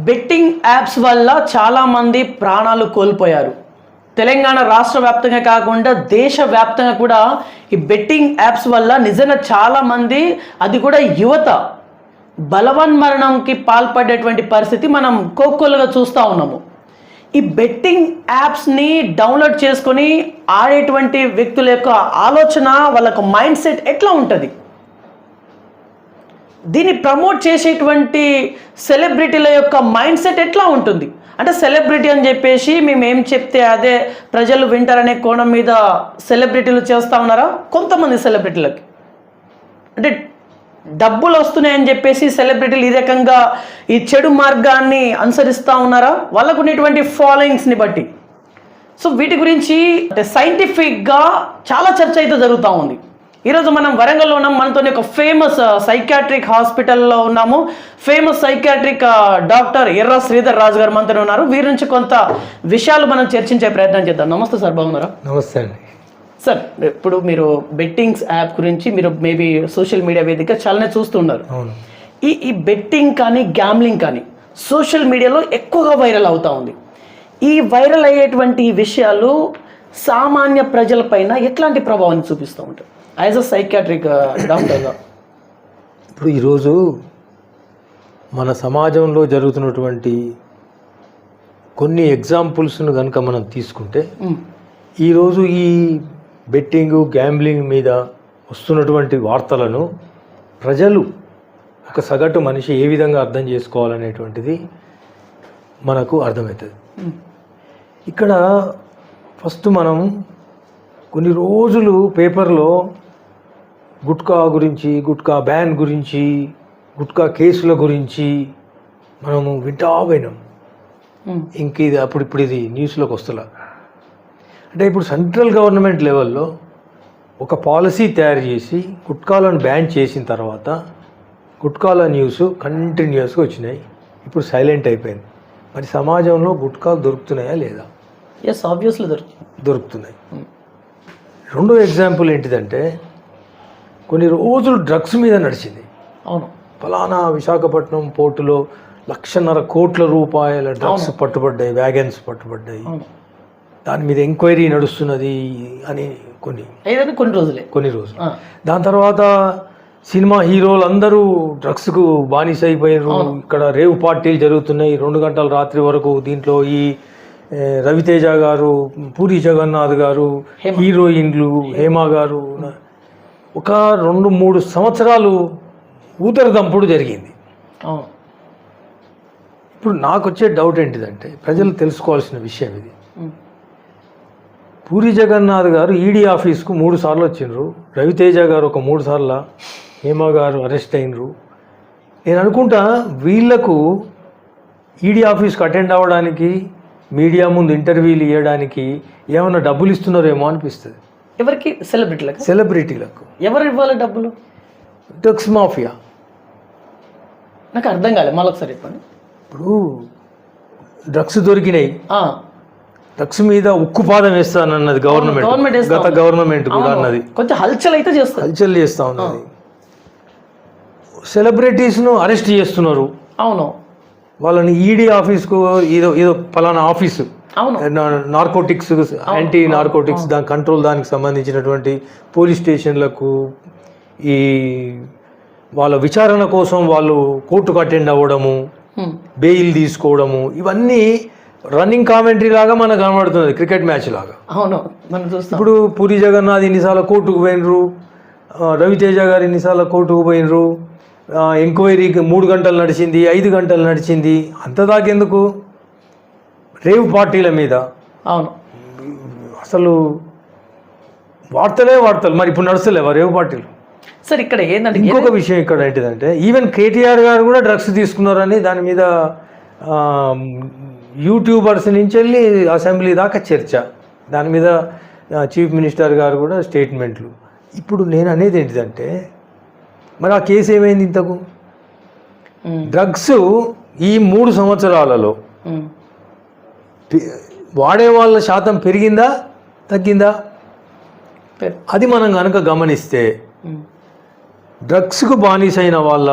Betting apps వల్ల చాలామంది ప్రాణాలు కోల్పోయారు. తెలంగాణ రాష్ట్ర వ్యాప్తంగా కాకుండా దేశవ్యాప్తంగా కూడా ఈ బెట్టింగ్ యాప్స్ వల్ల నిజంగా చాలామంది, అది కూడా యువత, బలవన్మరణంకి పాల్పడేటువంటి పరిస్థితి మనం కోకొల్లుగా చూస్తూ ఉన్నాము. ఈ బెట్టింగ్ యాప్స్ని డౌన్లోడ్ చేసుకొని ఆడేటువంటి వ్యక్తుల యొక్క ఆలోచన, వాళ్ళకు మైండ్ సెట్ ఎట్లా ఉంటుంది? దీన్ని ప్రమోట్ చేసేటువంటి సెలబ్రిటీల యొక్క మైండ్ సెట్ ఎట్లా ఉంటుంది? అంటే సెలబ్రిటీ అని చెప్పేసి మేము ఏం చెప్తే అదే ప్రజలు వింటారనే కోణం మీద సెలబ్రిటీలు చేస్తూ ఉన్నారా? కొంతమంది సెలబ్రిటీలకి అంటే డబ్బులు వస్తున్నాయని చెప్పేసి సెలబ్రిటీలు ఈ రకంగా ఈ చెడు మార్గాన్ని అనుసరిస్తూ ఉన్నారా వాళ్ళకు ఉన్నటువంటి ఫాలోయింగ్స్ని బట్టి? సో వీటి గురించి అంటే సైంటిఫిక్గా చాలా చర్చ అయితే జరుగుతూ ఉంది. ఈరోజు మనం వరంగల్లో ఉన్నాం, మనతో ఒక ఫేమస్ సైకాట్రిక్ హాస్పిటల్లో ఉన్నాము. ఫేమస్ సైకాట్రిక్ డాక్టర్ ఎర్ర శ్రీధర్ రాజు గారు మనతో ఉన్నారు. వీరి నుంచి కొంత విషయాలు మనం చర్చించే ప్రయత్నం చేద్దాం. నమస్తే సార్, బాగున్నారా? నమస్తే అండి సార్. ఇప్పుడు మీరు బెట్టింగ్స్ యాప్ గురించి మీరు మేబీ సోషల్ మీడియా వేదిక చాలానే చూస్తున్నారు. ఈ బెట్టింగ్ కానీ గ్యామ్లింగ్ కానీ సోషల్ మీడియాలో ఎక్కువగా వైరల్ అవుతూ ఉంది. ఈ వైరల్ అయ్యేటువంటి విషయాలు సామాన్య ప్రజలపైన ఎట్లాంటి ప్రభావాన్ని చూపిస్తూ ఉంటాయి యాజ్ అ సైకాట్రిక్ డాక్టర్గా? ఇప్పుడు ఈరోజు మన సమాజంలో జరుగుతున్నటువంటి కొన్ని ఎగ్జాంపుల్స్ను కనుక మనం తీసుకుంటే, ఈరోజు ఈ బెట్టింగ్ గ్యాంబ్లింగ్ మీద వస్తున్నటువంటి వార్తలను ప్రజలు, ఒక సగటు మనిషి ఏ విధంగా అర్థం చేసుకోవాలనేటువంటిది మనకు అర్థమవుతుంది. ఇక్కడ ఫస్ట్ మనం కొన్ని రోజులు పేపర్లో గుట్కా గురించి, గుట్కా బ్యాన్ గురించి, గుట్కా కేసుల గురించి మనము వింటా పోయినాం. ఇంక ఇది ఇప్పుడు ఇది న్యూస్లోకి వస్తలా. అంటే ఇప్పుడు సెంట్రల్ గవర్నమెంట్ లెవెల్లో ఒక పాలసీ తయారు చేసి గుట్కాలను బ్యాన్ చేసిన తర్వాత గుట్కాల న్యూస్ కంటిన్యూస్గా వచ్చినాయి. ఇప్పుడు సైలెంట్ అయిపోయింది. మరి సమాజంలో గుట్కాలు దొరుకుతున్నాయా లేదా? ఎస్, ఆబ్వియస్లీ దొరుకుతున్నాయి. రెండో ఎగ్జాంపుల్ ఏంటిదంటే, కొన్ని రోజులు డ్రగ్స్ మీద నడిచింది. అవును, ఫలానా విశాఖపట్నం పోర్టులో 1.5 కోట్ల రూపాయల డ్రగ్స్ పట్టుబడ్డాయి, వ్యాగన్స్ పట్టుబడ్డాయి. దాని మీద ఎంక్వైరీ నడుస్తున్నది అని కొన్ని రోజులు. దాని తర్వాత సినిమా హీరోలు అందరూ డ్రగ్స్కు బానిస అయిపోయారు. ఇక్కడ రేవ్ పార్టీలు జరుగుతున్నాయి 2 గంటల రాత్రి వరకు. దీంట్లో ఈ రవితేజ గారు, పూరి జగన్నాథ్ గారు, హీరోయిన్లు హేమ గారు, ఒక 2-3 సంవత్సరాలు ఊతరదంపుడు జరిగింది. ఇప్పుడు నాకు వచ్చే డౌట్ ఏంటిదంటే, ప్రజలు తెలుసుకోవాల్సిన విషయం ఇది. పూరి జగన్నాథ్ గారు ఈడీ ఆఫీస్కు 3 సార్లు వచ్చిండ్రు, రవితేజ గారు ఒక 3 సార్లు, హేమ గారు అరెస్ట్ అయినరు. నేను అనుకుంటా వీళ్లకు ఈడీ ఆఫీస్కి అటెండ్ అవ్వడానికి, మీడియా ముందు ఇంటర్వ్యూలు ఇవ్వడానికి ఏమైనా డబ్బులు ఇస్తున్నారేమో అనిపిస్తుంది. ఎవరికి? సెలబ్రిటీలకు. ఎవరు ఇవ్వాలి డబ్బులు? Drugs mafia. నాకు అర్థం కాలేదు, మళ్ళీ ఒకసారి చెప్పండి. ఇప్పుడు డ్రగ్స్ దొరికినాయి, డ్రగ్స్ మీద ఉక్కుపాదం వేస్తానన్నది గవర్నమెంట్, గత గవర్నమెంట్ కూడా అన్నది. కొంచెం హల్చల్ చేస్తా ఉన్నది. సెలబ్రిటీస్ను అరెస్ట్ చేస్తున్నారు. అవును, వాళ్ళని ఈడీ ఆఫీస్కు ఏదో పలానా ఆఫీసు, నార్కోటిక్స్, యాంటీ నార్కోటిక్స్ దాని కంట్రోల్, దానికి సంబంధించినటువంటి పోలీస్ స్టేషన్లకు ఈ వాళ్ళ విచారణ కోసం వాళ్ళు కోర్టుకు అటెండ్ అవ్వడము, బెయిల్ తీసుకోవడము, ఇవన్నీ రన్నింగ్ కామెంటరీ లాగా మనకు కనబడుతుంది, క్రికెట్ మ్యాచ్ లాగా. అవును, ఇప్పుడు పూరి జగన్నాథ్ ఇన్నిసార్లు కోర్టుకు పోయినరు, రవితేజ గారు ఇన్నిసార్లు కోర్టుకు పోయినరు, ఎంక్వైరీకి 3 గంటలు నడిచింది, 5 గంటలు నడిచింది. అంతదాకెందుకు? రేవ్ పార్టీల మీద. అవును, అసలు వార్తలు. మరి ఇప్పుడు నడుస్తలేవా రేవ్ పార్టీలు? సార్ ఇక్కడ ఏంటంటే ఇంకొక విషయం ఇక్కడ ఏంటిదంటే, ఈవెన్ కేటీఆర్ గారు కూడా డ్రగ్స్ తీసుకున్నారని దాని మీద యూట్యూబర్స్ నుంచి వెళ్ళి అసెంబ్లీ దాకా చర్చ. దాని మీద చీఫ్ మినిస్టర్ గారు కూడా స్టేట్మెంట్లు. ఇప్పుడు నేను అనేది ఏంటిదంటే, మరి ఆ కేసు ఏమైంది ఇంతకు? డ్రగ్స్ ఈ 3 సంవత్సరాలలో వాడే వాళ్ళ శాతం పెరిగిందా తగ్గిందా? అది మనం కనుక గమనిస్తే డ్రగ్స్కు బానిసైన వాళ్ళ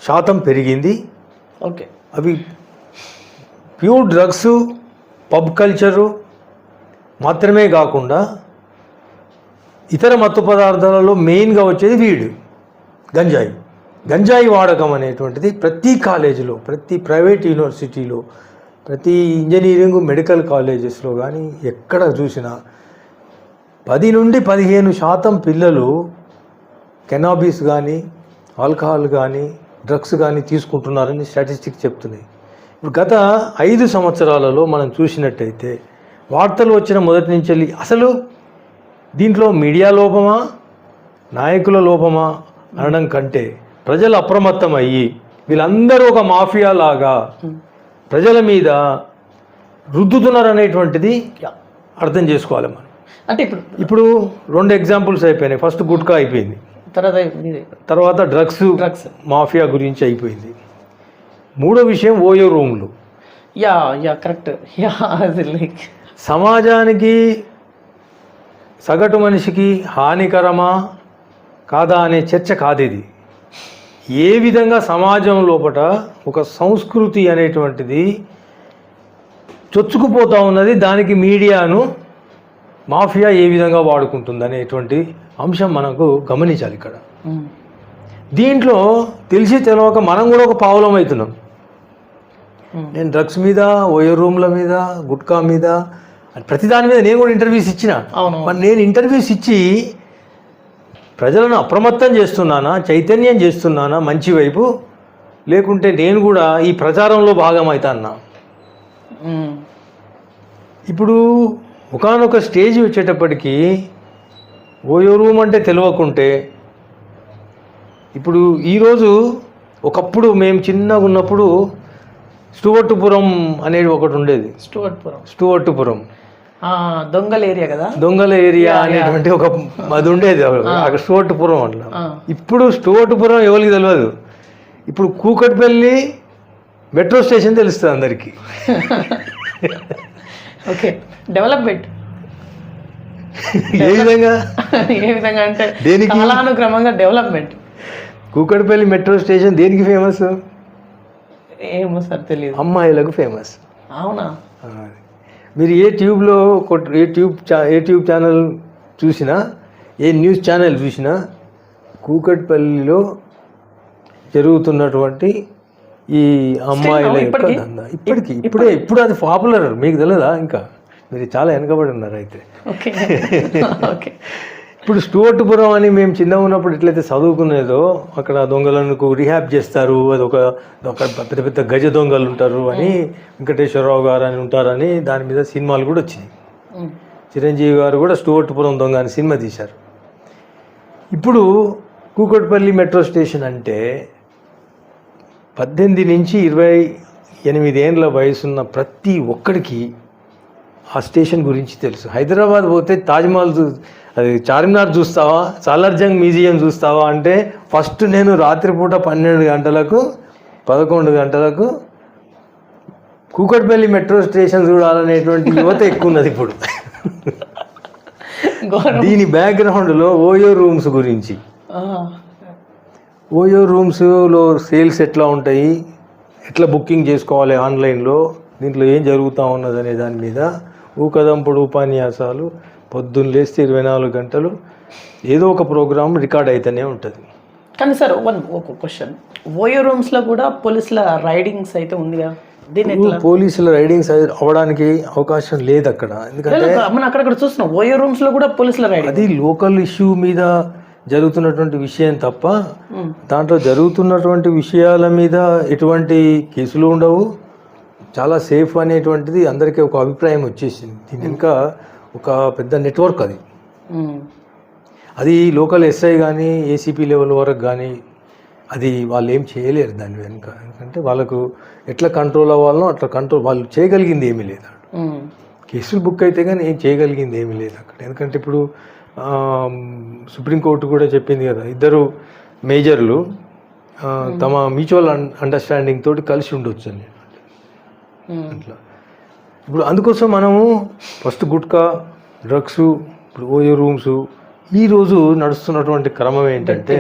శాతం పెరిగింది. ఓకే, అవి ప్యూర్ డ్రగ్స్, పబ్ కల్చరు మాత్రమే కాకుండా ఇతర మత్తు పదార్థాలలో మెయిన్గా వచ్చేది వీడు, గంజాయి వాడకం అనేటువంటిది ప్రతి కాలేజీలో, ప్రతి ప్రైవేట్ యూనివర్సిటీలో, ప్రతి ఇంజనీరింగ్ మెడికల్ కాలేజెస్లో కానీ ఎక్కడ చూసినా 10 నుండి 15% పిల్లలు కెనాబిస్ కానీ, ఆల్కహాల్ కానీ, డ్రగ్స్ కానీ తీసుకుంటున్నారని స్టాటిస్టిక్స్ చెప్తున్నాయి. ఇప్పుడు గత 5 సంవత్సరాలలో మనం చూసినట్టయితే వార్తలు వచ్చిన మొదటి నుంచి అసలు దీంట్లో మీడియా లోపమా, నాయకుల లోపమా అనడం కంటే ప్రజలు అప్రమత్తం అయ్యి వీళ్ళందరూ ఒక మాఫియా లాగా ప్రజల మీద రుద్దుతున్నారనేటువంటిది అర్థం చేసుకోవాలి మనం. అంటే ఇప్పుడు 2 ఎగ్జాంపుల్స్ అయిపోయినాయి. ఫస్ట్ గుట్కా అయిపోయింది, తర్వాత డ్రగ్స్ మాఫియా గురించి అయిపోయింది. 3వ విషయం ఓయో రూమ్లు. కరెక్ట్. సమాజానికి, సగటు మనిషికి హానికరమా కాదా అనే చర్చ కాదు ఇది. ఏ విధంగా సమాజం లోపల ఒక సంస్కృతి అనేటువంటిది చొచ్చుకుపోతూ ఉన్నది, దానికి మీడియాను మాఫియా ఏ విధంగా వాడుకుంటుంది అనేటువంటి అంశం మనకు గమనించాలి ఇక్కడ. దీంట్లో తెలిసి తెలవక మనం కూడా ఒక పావులం అవుతున్నాం. నేను డ్రగ్స్ మీద, ఓయో రూమ్ల మీద, గుట్కా మీద, ప్రతిదాని మీద నేను కూడా ఇంటర్వ్యూస్ ఇచ్చిన. మరి నేను ఇంటర్వ్యూస్ ఇచ్చి ప్రజలను అప్రమత్తం చేస్తున్నానా, చైతన్యం చేస్తున్నానా మంచి వైపు, లేకుంటే నేను కూడా ఈ ప్రచారంలో భాగమవుతానా? ఇప్పుడు ఒకానొక స్టేజ్ వచ్చేటప్పటికి ఓయో రూమ్ అంటే తెలియకుంటే, ఇప్పుడు ఈరోజు ఒకప్పుడు మేము చిన్నగా ఉన్నప్పుడు స్టూవర్టుపురం అనేది ఒకటి ఉండేది. స్టూవర్టుపురం దొంగల ఏరియా కదా, దొంగల ఏరియా అనేటువంటి ఒక అది ఉండేది అక్కడ స్టూవర్టుపురం అట్లా. ఇప్పుడు స్టూవర్టుపురం ఎవరికి తెలియదు. ఇప్పుడు కూకట్పల్లి మెట్రో స్టేషన్ తెలుస్తుంది అందరికీ. ఓకే, డెవలప్మెంట్ ఏ విధంగా అంటే దేనికి కాలానుక్రమంగా డెవలప్మెంట్. కూకట్పల్లి మెట్రో స్టేషన్ దేనికి ఫేమస్? ఏమో సార్ తెలియదు. అమ్మాయిలకు ఫేమస్. అవునా? మీరు ఏ ట్యూబ్ ఛానల్ చూసినా, ఏ న్యూస్ ఛానల్ చూసినా కూకట్పల్లిలో జరుగుతున్నటువంటి ఈ అమ్మాయిల యొక్క దందా ఇప్పుడు అది పాపులర్. మీకు తెలియదా? ఇంకా మీరు చాలా వెనకబడి ఉన్నారు అయితే. ఇప్పుడు స్టూవర్టుపురం అని మేము చిన్నగా ఉన్నప్పుడు ఎట్లయితే చదువుకునేదో, అక్కడ దొంగలకు రిహాబ్ చేస్తారు, అది ఒక పెద్ద పెద్ద గజ దొంగలు ఉంటారు అని, వెంకటేశ్వరరావు గారు అని ఉంటారని దాని మీద సినిమాలు కూడా వచ్చినాయి. చిరంజీవి గారు కూడా స్టూవర్టుపురం దొంగ అని సినిమా తీశారు. ఇప్పుడు కూకట్పల్లి మెట్రో స్టేషన్ అంటే 18 నుంచి 28 ఏళ్ళ వయసున్న ప్రతి ఒక్కడికి ఆ స్టేషన్ గురించి తెలుసు. హైదరాబాద్ పోతే తాజ్మహల్ అది చార్మినార్ చూస్తావా, సాలార్జంగ్ మ్యూజియం చూస్తావా అంటే ఫస్ట్ నేను రాత్రిపూట 12 గంటలకు 11 గంటలకు కూకట్పల్లి మెట్రో స్టేషన్ చూడాలనేటువంటి యువత ఎక్కువ ఉన్నది ఇప్పుడు. దీని బ్యాక్గ్రౌండ్లో ఓయో రూమ్స్ గురించి, ఓయో రూమ్స్లో సేల్స్ ఎట్లా ఉంటాయి, ఎట్లా బుకింగ్ చేసుకోవాలి ఆన్లైన్లో, దీంట్లో ఏం జరుగుతూ ఉన్నది అనే దాని మీద ఊకదంపుడు ఉపన్యాసాలు, పొద్దున్న లేస్తే 24 గంటలు ఏదో ఒక ప్రోగ్రామ్ రికార్డ్ అయితేనే ఉంటుంది. కానీ సార్ ఒక క్వశ్చన్, ఓయో రూమ్స్లో కూడా పోలీసుల రైడింగ్స్ అయితే ఉందిగా, పోలీసుల రైడింగ్స్ అవ్వడానికి అవకాశం లేదు అక్కడ. ఎందుకంటే మనం అక్కడ చూస్తున్నాం ఓయో రూమ్స్లో కూడా పోలీసుల రైడింగ్, అది లోకల్ ఇష్యూ మీద జరుగుతున్నటువంటి విషయం తప్ప దాంట్లో జరుగుతున్నటువంటి విషయాల మీద ఎటువంటి కేసులు ఉండవు. చాలా సేఫ్ అనేటువంటిది అందరికీ ఒక అభిప్రాయం వచ్చేసింది. దీని ఇంకా ఒక పెద్ద నెట్వర్క్ అది లోకల్ ఎస్ఐ కానీ ఏసీపీ లెవెల్ వరకు కానీ అది వాళ్ళు ఏం చేయలేరు దాని వెనుక. ఎందుకంటే వాళ్ళకు ఎట్లా కంట్రోల్ అవ్వాలనో అట్లా కంట్రోల్ వాళ్ళు చేయగలిగింది ఏమీ లేదు. కేసులు బుక్ అయితే కానీ ఏం చేయగలిగింది ఏమీ లేదు అక్కడ. ఎందుకంటే ఇప్పుడు సుప్రీంకోర్టు కూడా చెప్పింది కదా, 2 మేజర్లు తమ మ్యూచువల్ అండర్స్టాండింగ్ తోటి కలిసి ఉండొచ్చు అని అట్లా. ఇప్పుడు అందుకోసం మనము ఫస్ట్ గుట్కా, డ్రగ్స్, ఇప్పుడు ఓయో రూమ్స్, ఈరోజు నడుస్తున్నటువంటి క్రమం ఏంటంటే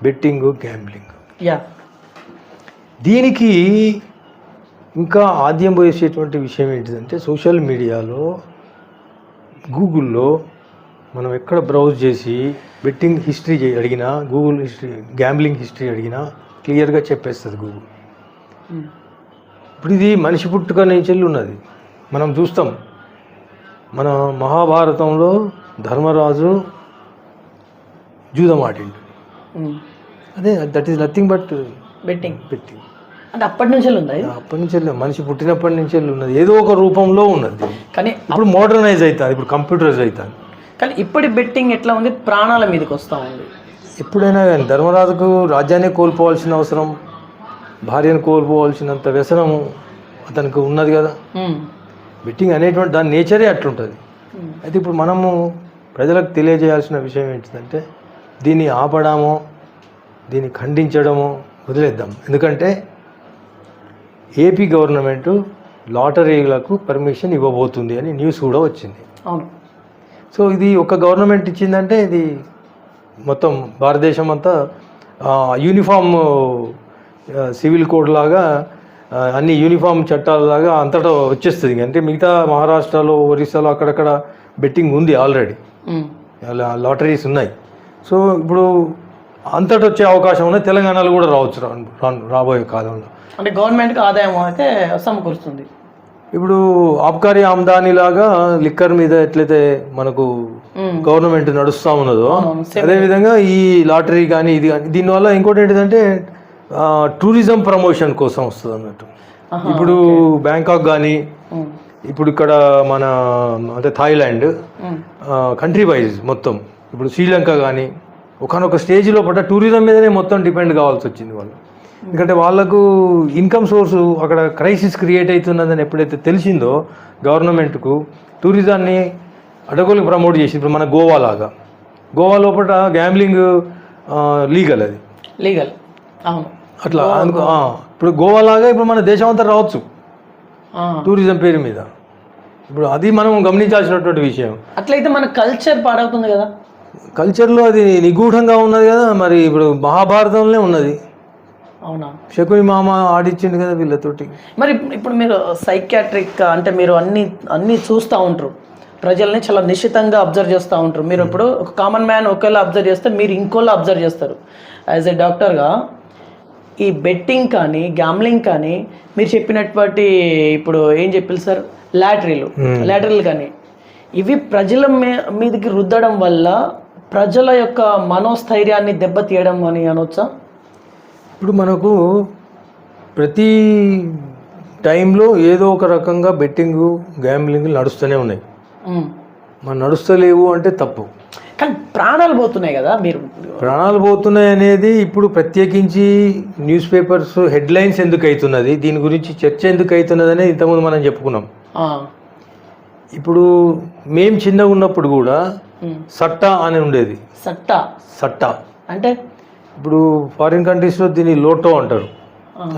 బెట్టింగ్, గ్యాంబ్లింగ్. దీనికి ఇంకా ఆద్యం పోసేటువంటి విషయం ఏంటిదంటే సోషల్ మీడియాలో గూగుల్లో మనం ఎక్కడ బ్రౌజ్ చేసి బెట్టింగ్ హిస్టరీ అడిగినా గూగుల్ హిస్టరీ గ్యాంబ్లింగ్ హిస్టరీ అడిగినా క్లియర్గా చెప్పేస్తుంది గూగుల్. ఇప్పుడు ఇది మనిషి పుట్టుక నుంచి ఉన్నది. మనం చూస్తాం మన మహాభారతంలో ధర్మరాజు జూదం ఆడిండు. అదే that is nothing but betting. అంటే అప్పటి నుంచి ఉందా? అప్పటి నుంచి మనిషి పుట్టినప్పటి నుంచి ఉన్నది, ఏదో ఒక రూపంలో ఉన్నది. కానీ ఇప్పుడు మోడర్నైజ్ అవుతుంది, ఇప్పుడు కంప్యూటరైజ్ అవుతుంది. కానీ ఇప్పటి బెట్టింగ్ ఎట్లా ఉంది, ప్రాణాల మీదకి వస్తూ ఉంది. ఎప్పుడైనా కానీ ధర్మరాజుకు రాజ్యాన్ని కోల్పోవాల్సిన అవసరం, భార్యను కోల్పోవాల్సినంత వ్యసనము అతనికి ఉన్నది కదా. బెట్టింగ్ అనేటువంటి దాని నేచరే అట్లుంటుంది. అయితే ఇప్పుడు మనము ప్రజలకు తెలియజేయాల్సిన విషయం ఏంటిదంటే దీన్ని ఆపడమో దీన్ని ఖండించడమో వదిలేద్దాం. ఎందుకంటే ఏపీ గవర్నమెంట్ లాటరీలకు పర్మిషన్ ఇవ్వబోతుంది అని న్యూస్ కూడా వచ్చింది. అవును. సో ఇది ఒక గవర్నమెంట్ ఇచ్చిందంటే ఇది మొత్తం భారతదేశం అంతా యూనిఫామ్ సివిల్ కోడ్ లాగా అన్ని యూనిఫామ్ చట్టాలలాగా అంతటా వచ్చేస్తుంది. అంటే మిగతా మహారాష్ట్రలో ఒరిస్సాలో అక్కడక్కడ బెట్టింగ్ ఉంది ఆల్రెడీ, లాటరీస్ ఉన్నాయి. సో ఇప్పుడు అంతటా వచ్చే అవకాశం ఉన్నది. తెలంగాణలో కూడా రావచ్చు రాబోయే కాలంలో. అంటే గవర్నమెంట్కి ఆదాయం అయితే సమకూరుస్తుంది. ఇప్పుడు ఆబ్కారీ ఆమ్దానీ లాగా లిక్కర్ మీద ఎట్లయితే మనకు గవర్నమెంట్ నడుస్తూ ఉన్నదో అదేవిధంగా ఈ లాటరీ కానీ ఇది కానీ దీనివల్ల ఇంకోటి ఏంటిదంటే టూరిజం ప్రమోషన్ కోసం వస్తుంది అన్నట్టు. ఇప్పుడు బ్యాంకాక్ కానీ ఇప్పుడు ఇక్కడ మన అంటే థాయిలాండ్ కంట్రీ వైజ్ మొత్తం ఇప్పుడు శ్రీలంక కానీ ఒకనొక స్టేజ్లో పట్ల టూరిజం మీదనే మొత్తం డిపెండ్ కావాల్సి వచ్చింది వాళ్ళు. ఎందుకంటే వాళ్ళకు ఇన్కమ్ సోర్సు అక్కడ క్రైసిస్ క్రియేట్ అవుతున్నదని ఎప్పుడైతే తెలిసిందో గవర్నమెంట్కు టూరిజాన్ని అడగోలకు ప్రమోట్ చేసి ఇప్పుడు మన గోవా లాగా, గోవా లోపల గ్యాంబ్లింగ్ లీగల్, అది లీగల్. అవును. అట్లా ఇప్పుడు గోవా లాగా ఇప్పుడు మన దేశం అంతా రావచ్చు టూరిజం పేరు మీద. ఇప్పుడు అది మనం గమనించాల్సినటువంటి విషయం. అట్లయితే మన కల్చర్ పాడవుతుంది కదా. కల్చర్లో అది నిగూఢంగా ఉన్నది కదా. మరి ఇప్పుడు మహాభారతంలో ఉన్నది. అవునా? శకుని మామ ఆడిచ్చిండు కదా వీళ్ళతోటి. మరి ఇప్పుడు మీరు సైకియాట్రిక్ అంటే మీరు అన్నీ చూస్తూ ఉంటారు, ప్రజల్ని చాలా నిశ్చితంగా అబ్జర్వ్ చేస్తూ ఉంటారు. మీరు ఇప్పుడు ఒక కామన్ మ్యాన్ ఒకవేళ అబ్జర్వ్ చేస్తే మీరు ఇంకోలా అబ్జర్వ్ చేస్తారు. యాజ్ ఎ డాక్టర్గా ఈ బెట్టింగ్ కానీ గ్యామ్లింగ్ కానీ మీరు చెప్పినటువంటి ఇప్పుడు ఏం చెప్పారు సార్, లాటరీలు కానీ ఇవి ప్రజల మీదకి రుద్దడం వల్ల ప్రజల యొక్క మనోస్థైర్యాన్ని దెబ్బతీయడం అని అనొచ్చా? ఇప్పుడు మనకు ప్రతి టైంలో ఏదో ఒక రకంగా బెట్టింగ్ గ్యాంబ్లింగ్ నడుస్తూనే ఉన్నాయి. మన నడుస్తలేవు అంటే తప్పు. కానీ ప్రాణాలు పోతున్నాయి కదా. మీరు ప్రాణాలు పోతున్నాయి అనేది ఇప్పుడు ప్రత్యేకించి న్యూస్ పేపర్స్ హెడ్లైన్స్ ఎందుకు అవుతున్నది, దీని గురించి చర్చ ఎందుకు అవుతున్నది అనేది ఇంతకుముందు మనం చెప్పుకున్నాం. ఇప్పుడు మేము చిన్నగా ఉన్నప్పుడు కూడా సట్టా అని ఉండేది. సట్టా అంటే ఇప్పుడు ఫారిన్ కంట్రీస్లో దీన్ని లోటో అంటారు.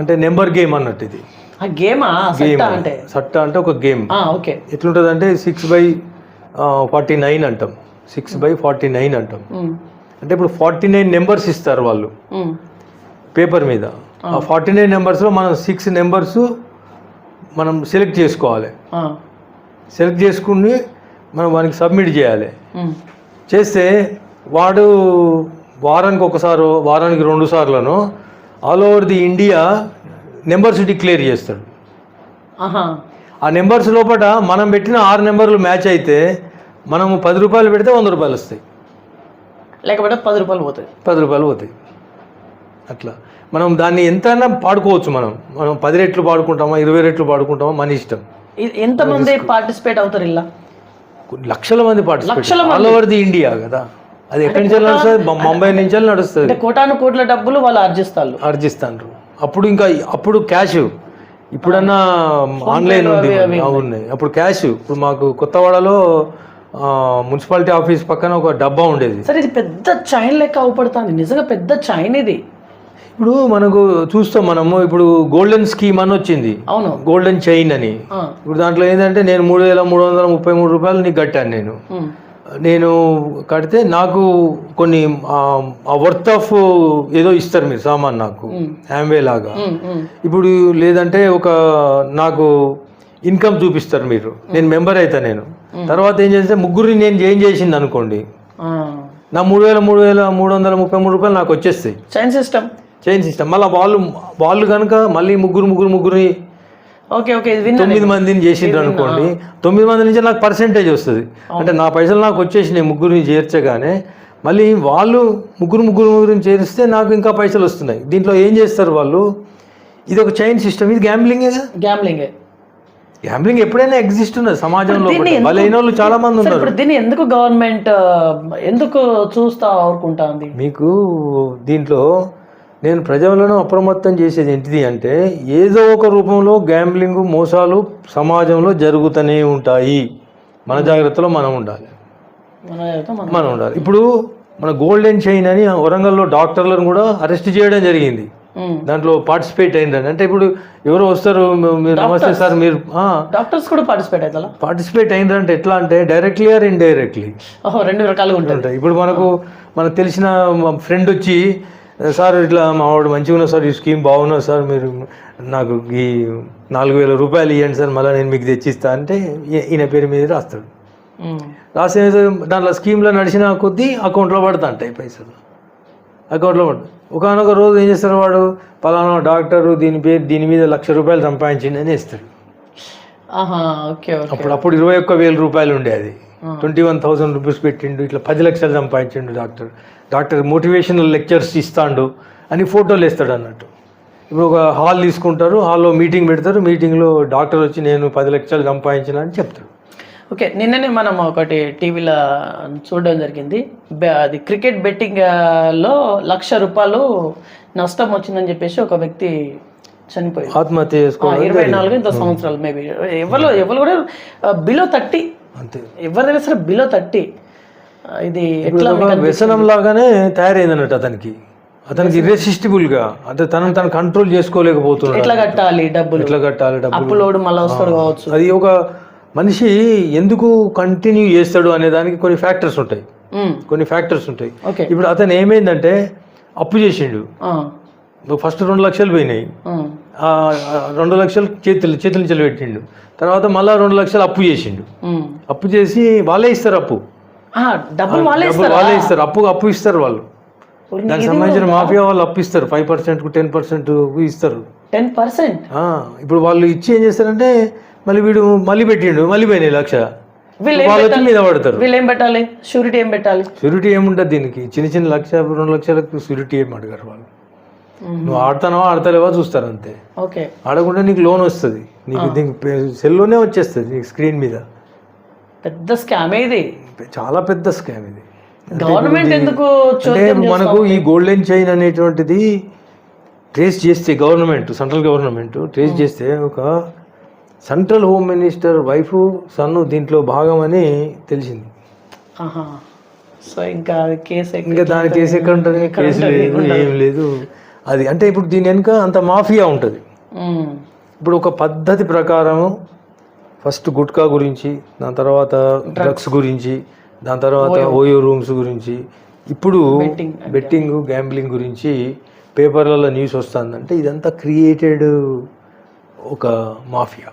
అంటే నెంబర్ గేమ్ అన్నట్టు. ఇది గేమ్ అంటే సట్టా అంటే ఒక గేమ్. ఎట్లుంటుంది అంటే 6/49 అంటాం. 6/49 అంటాం. అంటే ఇప్పుడు 49 నెంబర్స్ ఇస్తారు వాళ్ళు పేపర్ మీద. ఆ 49 నెంబర్స్లో మనం 6 నెంబర్స్ మనం సెలెక్ట్ చేసుకోవాలి. సెలెక్ట్ చేసుకుని మనం వానికి సబ్మిట్ చేయాలి. చేస్తే వాడు వారానికి ఒకసారి, వారానికి 2 సార్లను all over the India numbers declare చేస్తాడు. ఆ నెంబర్స్ లోపల మనం పెట్టిన 6 నెంబర్లు మ్యాచ్ అయితే మనము 10 రూపాయలు పెడితే 100 రూపాయలు వస్తాయి, లేకపోతే 10 రూపాయలు పోతాయి. 10 రూపాయలు పోతాయి. అట్లా మనం దాన్ని ఎంతైనా పాడుకోవచ్చు. మనం 10 రెట్లు పాడుకుంటామా, 20 రెట్లు పాడుకుంటామా, మన ఇష్టం. ఎంతమంది పార్టిసిపేట్ అవుతారు? ఇలా లక్షల మంది participate all over the India కదా. అది ఎక్కడి నుంచి నడుస్తుంది? ముంబై నుంచి నడుస్తుంది. కోటాను కోట్ల డబ్బులు వాళ్ళు ఆర్జిస్తారు. అప్పుడు క్యాష్, ఇప్పుడన్నా ఆన్లైన్ ఉన్నాయి. అప్పుడు క్యాష్. ఇప్పుడు మాకు కొత్తవాడలో మున్సిపాలిటీ ఆఫీస్ పక్కన ఒక డబ్బా ఉండేది. సరే, ఇది పెద్ద చైన్ లెక్క అవుపడుతుంది. నిజంగా పెద్ద చైన్ ఇది. ఇప్పుడు మనకు చూస్తాం మనము ఇప్పుడు గోల్డెన్ స్కీమ్ అని వచ్చింది. అవును, గోల్డెన్ చైన్ అని. ఇప్పుడు దాంట్లో ఏంటంటే నేను 3,333 రూపాయలు నీకు కట్టాను నేను. నేను కడితే నాకు కొన్ని వర్త్ ఆఫ్ ఏదో ఇస్తారు మీరు సామాన్ నాకు యామ్వే లాగా. ఇప్పుడు లేదంటే ఒక నాకు ఇన్కమ్ చూపిస్తారు మీరు, నేను మెంబర్ అవుతా. నేను తర్వాత ఏం చేస్తే ముగ్గురిని నేను ఏం చేసింది అనుకోండి, నా 3,333 రూపాయలు నాకు వచ్చేస్తాయి. Chain system. మళ్ళీ వాళ్ళు కనుక మళ్ళీ ముగ్గురిని ఓకే 9 మందిని చేసిండ్రు అనుకోండి, 9 మంది నుంచి నాకు పర్సెంటేజ్ వస్తుంది. అంటే నా పైసలు నాకు వచ్చేసినాయి ముగ్గురిని చేర్చగానే, మళ్ళీ వాళ్ళు ముగ్గురిని చేరిస్తే నాకు ఇంకా పైసలు వస్తున్నాయి. దీంట్లో ఏం చేస్తారు వాళ్ళు, ఇది ఒక చైన్ సిస్టమ్. ఇది గ్యాంబ్లింగ్ ఎప్పుడైనా ఎగ్జిస్ట్ ఉన్నది సమాజంలో. బలైన వాళ్ళు చాలా మంది ఉన్నారు. దీన్ని ఎందుకు గవర్నమెంట్ ఎందుకు చూస్తా ఊరుకుంటుంది? మీకు దీంట్లో నేను ప్రజలను అప్రమత్తం చేసేది ఏంటిది అంటే, ఏదో ఒక రూపంలో గ్యాంబ్లింగ్ మోసాలు సమాజంలో జరుగుతూనే ఉంటాయి. మన జాగ్రత్తలో మనం ఉండాలి. ఇప్పుడు మన గోల్డెన్ చైన్ అని వరంగల్లో డాక్టర్లను కూడా అరెస్ట్ చేయడం జరిగింది. దాంట్లో పార్టిసిపేట్ అయిందని. అంటే ఇప్పుడు ఎవరో వస్తారు, మీరు నమస్తే సార్, మీరు డాక్టర్స్ కూడా పార్టిసిపేట్ అయిందంటే ఎట్లా అంటే డైరెక్ట్లీ ఆర్ ఇండైరెక్ట్లీ 2 రకాలుగా ఉంటాయి. ఇప్పుడు మనకు తెలిసిన ఫ్రెండ్ వచ్చి, సార్ ఇట్లా మా వాడు మంచిగా ఉన్నా సార్, ఈ స్కీమ్ బాగున్నా సార్, మీరు నాకు ఈ 4,000 రూపాయలు ఇవ్వండి సార్, మళ్ళీ నేను మీకు తెచ్చిస్తా అంటే ఈయన పేరు మీద రాస్తాడు. రాసే దాంట్లో స్కీమ్లో నడిచిన కొద్దీ అకౌంట్లో పడతా ఉంటాయి పైసలు, అకౌంట్లో పడతాయి. ఒకనొక రోజు ఏం చేస్తారు, వాడు పలానా డాక్టరు దీని మీద 1,00,000 రూపాయలు సంపాదించింది అని ఇస్తాడు. అప్పుడు 21,000 రూపాయలు ఉండే, అది 21,000 రూపీస్ పెట్టిండు, ఇట్లా 10 లక్షలు సంపాదించిండు డాక్టర్ మోటివేషనల్ లెక్చర్స్ ఇస్తాడు అని ఫోటోలు వేస్తాడు అన్నట్టు. ఇప్పుడు ఒక హాల్ తీసుకుంటారు, హాల్లో మీటింగ్ పెడతారు, మీటింగ్లో డాక్టర్ వచ్చి నేను 10 లక్షలు సంపాదించిన అని చెప్తాడు. ఓకే, నిన్ననే మనం ఒకటి టీవీలో చూడడం జరిగింది. అది క్రికెట్ బెట్టింగ్లో 1,00,000 రూపాయలు నష్టం వచ్చిందని చెప్పేసి ఒక వ్యక్తి చనిపోయి ఆత్మహత్య చేసుకోవాలి. 24 సంవత్సరాలు మేబీ. ఎవరు కూడా బిలో 30, అంతే. ఎవరిదైనా సరే బిలో 30. ఇది ఎట్లా వ్యసనం లాగానే తయారైంది అన్నట్టు అతనికి ఇర్రెసిస్టిబుల్గా. అంటే తను కంట్రోల్ చేసుకోలేకపోతున్నాడు. ఎట్లా కట్టాలి డబ్బులు, అప్పులోడు మళ్ళీ వస్తాడు కావచ్చు. అది ఒక మనిషి ఎందుకు కంటిన్యూ చేస్తాడు అనే దానికి కొన్ని ఫ్యాక్టర్స్ ఉంటాయి. ఇప్పుడు అతను ఏమైందంటే అప్పు చేసిండు, ఫస్ట్ 2 లక్షలు పోయినాయి, 2 లక్షలు చేతుల నుంచి పెట్టిండు. తర్వాత మళ్ళీ 2 లక్షలు అప్పు చేసిండు. అప్పు చేసి వాళ్ళే ఇస్తారు, డబ్బులు వాళ్ళే ఇస్తారు, అప్పు ఇస్తారు వాళ్ళు. దానికి సంబంధించిన మాఫియా వాళ్ళు అప్పు ఇస్తారు, 5% 10% ఇస్తారు. 10%. ఇప్పుడు వాళ్ళు ఇచ్చి ఏం చేస్తారంటే, మళ్ళీ వీడు మళ్ళీ పెట్టిండు, మళ్ళీ పోయినాయి 1,00,000, వాళ్ళు మీద పడతారు. వీళ్ళు ఏం పెట్టాలి, షూరిటీ ఏం పెట్టాలి? షూరిటీ ఏముంటుంది దీనికి, చిన్న 1,00,000 2 లక్షలకు షూరిటీ ఏం అడగారు వాళ్ళు. నువ్వు ఆడతలేవా చూస్తారు అంతే. ఆడకుండా నీకు లోన్ వస్తుంది, నీకు సెల్లోనే వచ్చేస్తుంది, నీకు స్క్రీన్ మీద. పెద్ద స్కామ్ ఇది, చాలా పెద్ద స్కామ్ ఇది. గవర్నమెంట్ ఎందుకు అంటే మనకు ఈ గోల్డెన్ చైన్ అనేటువంటిది ట్రేస్ చేస్తే సెంట్రల్ గవర్నమెంట్ ట్రేస్ చేస్తే, ఒక సెంట్రల్ హోమ్ మినిస్టర్ వైఫ్ సన్ను దీంట్లో భాగం అని తెలిసింది. సో ఇంకా దాని కేసు ఎక్కడ ఉంటుంది, కేసు లేదు, ఏం లేదు. అది అంటే ఇప్పుడు దీని వెనుక అంత మాఫియా ఉంటుంది. ఇప్పుడు ఒక పద్ధతి ప్రకారము ఫస్ట్ గుట్కా గురించి, దాని తర్వాత డ్రగ్స్ గురించి, దాని తర్వాత ఓయో రూమ్స్ గురించి, ఇప్పుడు బెట్టింగ్ గ్యాంబ్లింగ్ గురించి పేపర్లలో న్యూస్ వస్తుందంటే ఇదంతా క్రియేటెడ్ ఒక మాఫియా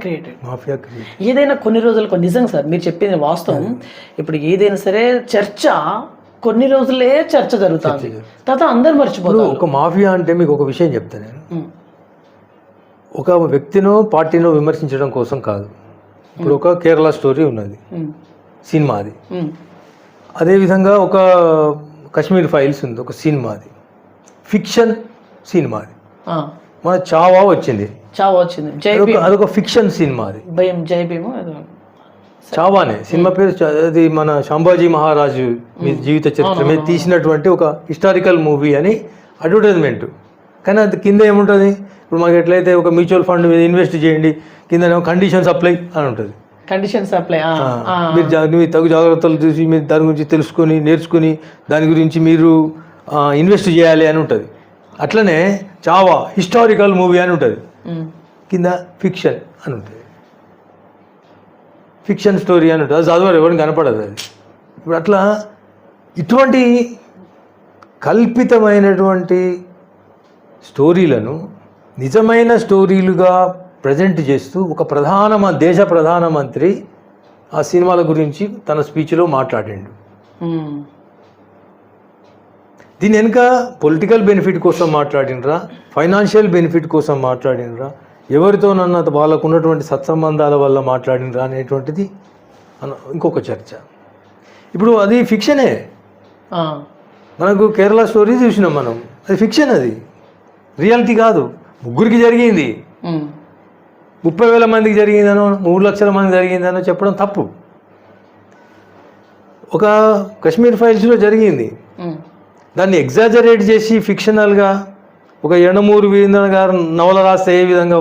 క్రియేటెడ్. ఏదైనా కొన్ని రోజులకు నిజంగా సార్ మీరు చెప్పింది వాస్తవం. ఇప్పుడు ఏదైనా సరే చర్చ కొన్ని రోజులే చర్చ జరుగుతుంది, తర్వాత అందరు మర్చిపోతారు. ఒక మాఫియా అంటే మీకు ఒక విషయం చెప్తాను నేను, ఒక వ్యక్తినో పార్టీనో విమర్శించడం కోసం కాదు. ఇప్పుడు ఒక కేరళ స్టోరీ ఉన్నది, సినిమా అది. అదేవిధంగా ఒక కాశ్మీర్ ఫైల్స్ ఉంది, ఒక సినిమా అది, ఫిక్షన్ సినిమా అది. మన చావా వచ్చింది, అదొక ఫిక్షన్ సినిమా అది. చావానే సినిమా పేరు. అది మన సంభాజీ మహారాజు మీ జీవిత చరిత్ర మీద తీసినటువంటి ఒక హిస్టారికల్ మూవీ అని అడ్వర్టైజ్మెంట్. కానీ అది కింద ఏముంటుంది, ఇప్పుడు మాకు ఎట్లయితే ఒక మ్యూచువల్ ఫండ్ మీద ఇన్వెస్ట్ చేయండి, కింద కండిషన్స్ అప్లై అని ఉంటుంది. మీరు తగు జాగ్రత్తలు చూసి మీరు దాని గురించి తెలుసుకొని నేర్చుకుని దాని గురించి మీరు ఇన్వెస్ట్ చేయాలి అని ఉంటుంది. అట్లనే చావా హిస్టారికల్ మూవీ అని ఉంటుంది, కింద ఫిక్షన్ అని ఉంటుంది. ఫిక్షన్ స్టోరీ అని ఉంటుంది, అది చదవరు, ఎవరిని కనపడదు అది. ఇప్పుడు అట్లా ఇటువంటి కల్పితమైనటువంటి స్టోరీలను నిజమైన స్టోరీలుగా ప్రజెంట్ చేస్తూ ఒక దేశ ప్రధానమంత్రి ఆ సినిమాల గురించి తన స్పీచ్లో మాట్లాడిండు. దీని వెనుక పొలిటికల్ బెనిఫిట్ కోసం మాట్లాడినరా, ఫైనాన్షియల్ బెనిఫిట్ కోసం మాట్లాడినరా, ఎవరితోనన్నా వాళ్ళకు ఉన్నటువంటి సత్సంబంధాల వల్ల మాట్లాడినరా అనేటువంటిది ఇంకొక చర్చ. ఇప్పుడు అది ఫిక్షనే. మనకు కేరళ స్టోరీ చూసినాం మనం, అది ఫిక్షన్, అది రియాలిటీ కాదు. ముగ్గురికి జరిగింది, 30,000 మందికి జరిగిందనో 3 లక్షల మందికి జరిగిందనో చెప్పడం తప్పు. ఒక కశ్మీర్ ఫైల్స్లో జరిగింది, దాన్ని ఎగ్జాజరేట్ చేసి ఫిక్షనల్గా ఒక యండమూరి వీరేంద్ర గారు నవల రాస్తే ఏ విధంగా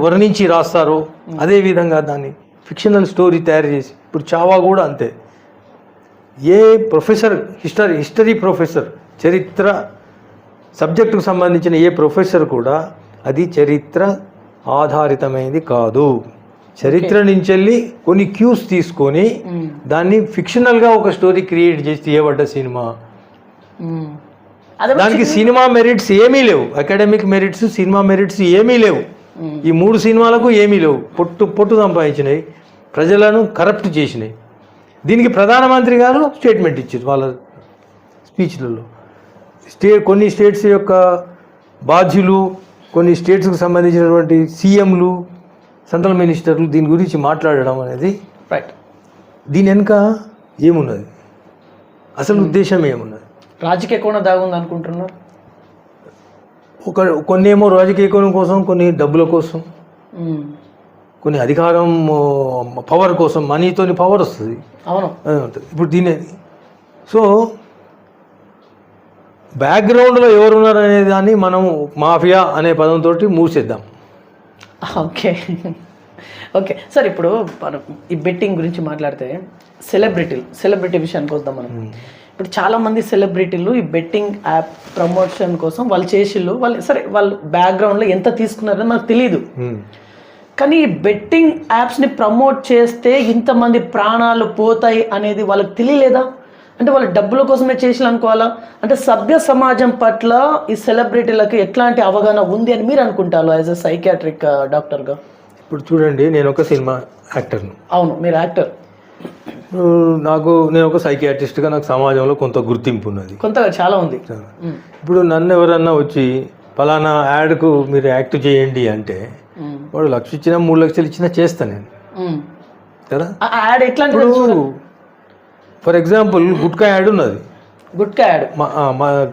వర్ణించి రాస్తారో అదే విధంగా దాన్ని ఫిక్షనల్ స్టోరీ తయారు చేసి, ఇప్పుడు చావా కూడా అంతే. ఏ ప్రొఫెసర్ హిస్టరీ ప్రొఫెసర్, చరిత్ర సబ్జెక్టుకు సంబంధించిన ఏ ప్రొఫెసర్ కూడా అది చరిత్ర ఆధారితమైనది కాదు. చరిత్ర నుంచి వెళ్ళి కొన్ని క్యూస్ తీసుకొని దాన్ని ఫిక్షనల్గా ఒక స్టోరీ క్రియేట్ చేసి తీయబడ్డ సినిమా. దానికి సినిమా మెరిట్స్ ఏమీ లేవు, అకాడమిక్ మెరిట్స్, సినిమా మెరిట్స్ ఏమీ లేవు. ఈ 3 సినిమాలకు ఏమీ లేవు. పొట్టు సంపాదించినాయి, ప్రజలను కరప్ట్ చేసినాయి. దీనికి ప్రధానమంత్రి గారు స్టేట్మెంట్ ఇచ్చారు వాళ్ళ స్పీచ్లలో. కొన్ని స్టేట్స్ యొక్క బాధ్యులు, కొన్ని స్టేట్స్కి సంబంధించినటువంటి సీఎంలు, సెంట్రల్ మినిస్టర్లు దీని గురించి మాట్లాడడం అనేది రైట్. దీని వెనుక ఏమున్నది, అసలు ఉద్దేశం ఏమున్నది? రాజకీయ కోణం దాగుంది అనుకుంటున్నారు. కొన్ని ఏమో రాజకీయ కోణం కోసం, కొన్ని డబ్బుల కోసం, కొన్ని అధికారం పవర్ కోసం. మనీతోని పవర్ వస్తుంది. అవును, ఇప్పుడు దీని సో బ్యాక్గ్రౌండ్లో ఎవరున్నారు అనే దాన్ని మనం మాఫియా అనే పదంతో మూసేద్దాం. ఓకే సార్, ఇప్పుడు మనం ఈ బెట్టింగ్ గురించి మాట్లాడితే సెలబ్రిటీ విషయానికి వద్దాం మనం. ఇప్పుడు చాలామంది సెలబ్రిటీలు ఈ బెట్టింగ్ యాప్ ప్రమోషన్ కోసం వాళ్ళు చేసిళ్ళు, వాళ్ళు బ్యాక్గ్రౌండ్లో ఎంత తీసుకున్నారని మనకు తెలియదు. కానీ ఈ బెట్టింగ్ యాప్స్ని ప్రమోట్ చేస్తే ఇంతమంది ప్రాణాలు పోతాయి అనేది వాళ్ళకి తెలియలేదా? అంటే వాళ్ళు డబ్బుల కోసమే చేసి అనుకోవాలా? అంటే సభ్య సమాజం పట్ల ఈ సెలబ్రిటీలకు ఎట్లాంటి అవగాహన ఉంది అని మీరు అనుకుంటారు యాజ్ అ సైకియాట్రిక్ డాక్టర్గా? ఇప్పుడు చూడండి, నేను ఒక సినిమా యాక్టర్ను. అవును, మీరు యాక్టర్. నేను ఒక సైకియాట్రిస్ట్గా నాకు సమాజంలో కొంత గుర్తింపు ఉన్నది, కొంత చాలా ఉంది. ఇప్పుడు నన్ను ఎవరన్నా వచ్చి ఫలానా యాడ్కు మీరు యాక్ట్ చేయండి అంటే వాడు 1 లక్ష ఇచ్చినా 3 లక్షలు ఇచ్చినా చేస్తాను నేను కదా. యాడ్ ఎట్లా? ఫర్ ఎగ్జాంపుల్ గుట్కా యాడ్ ఉన్నది, gutka add,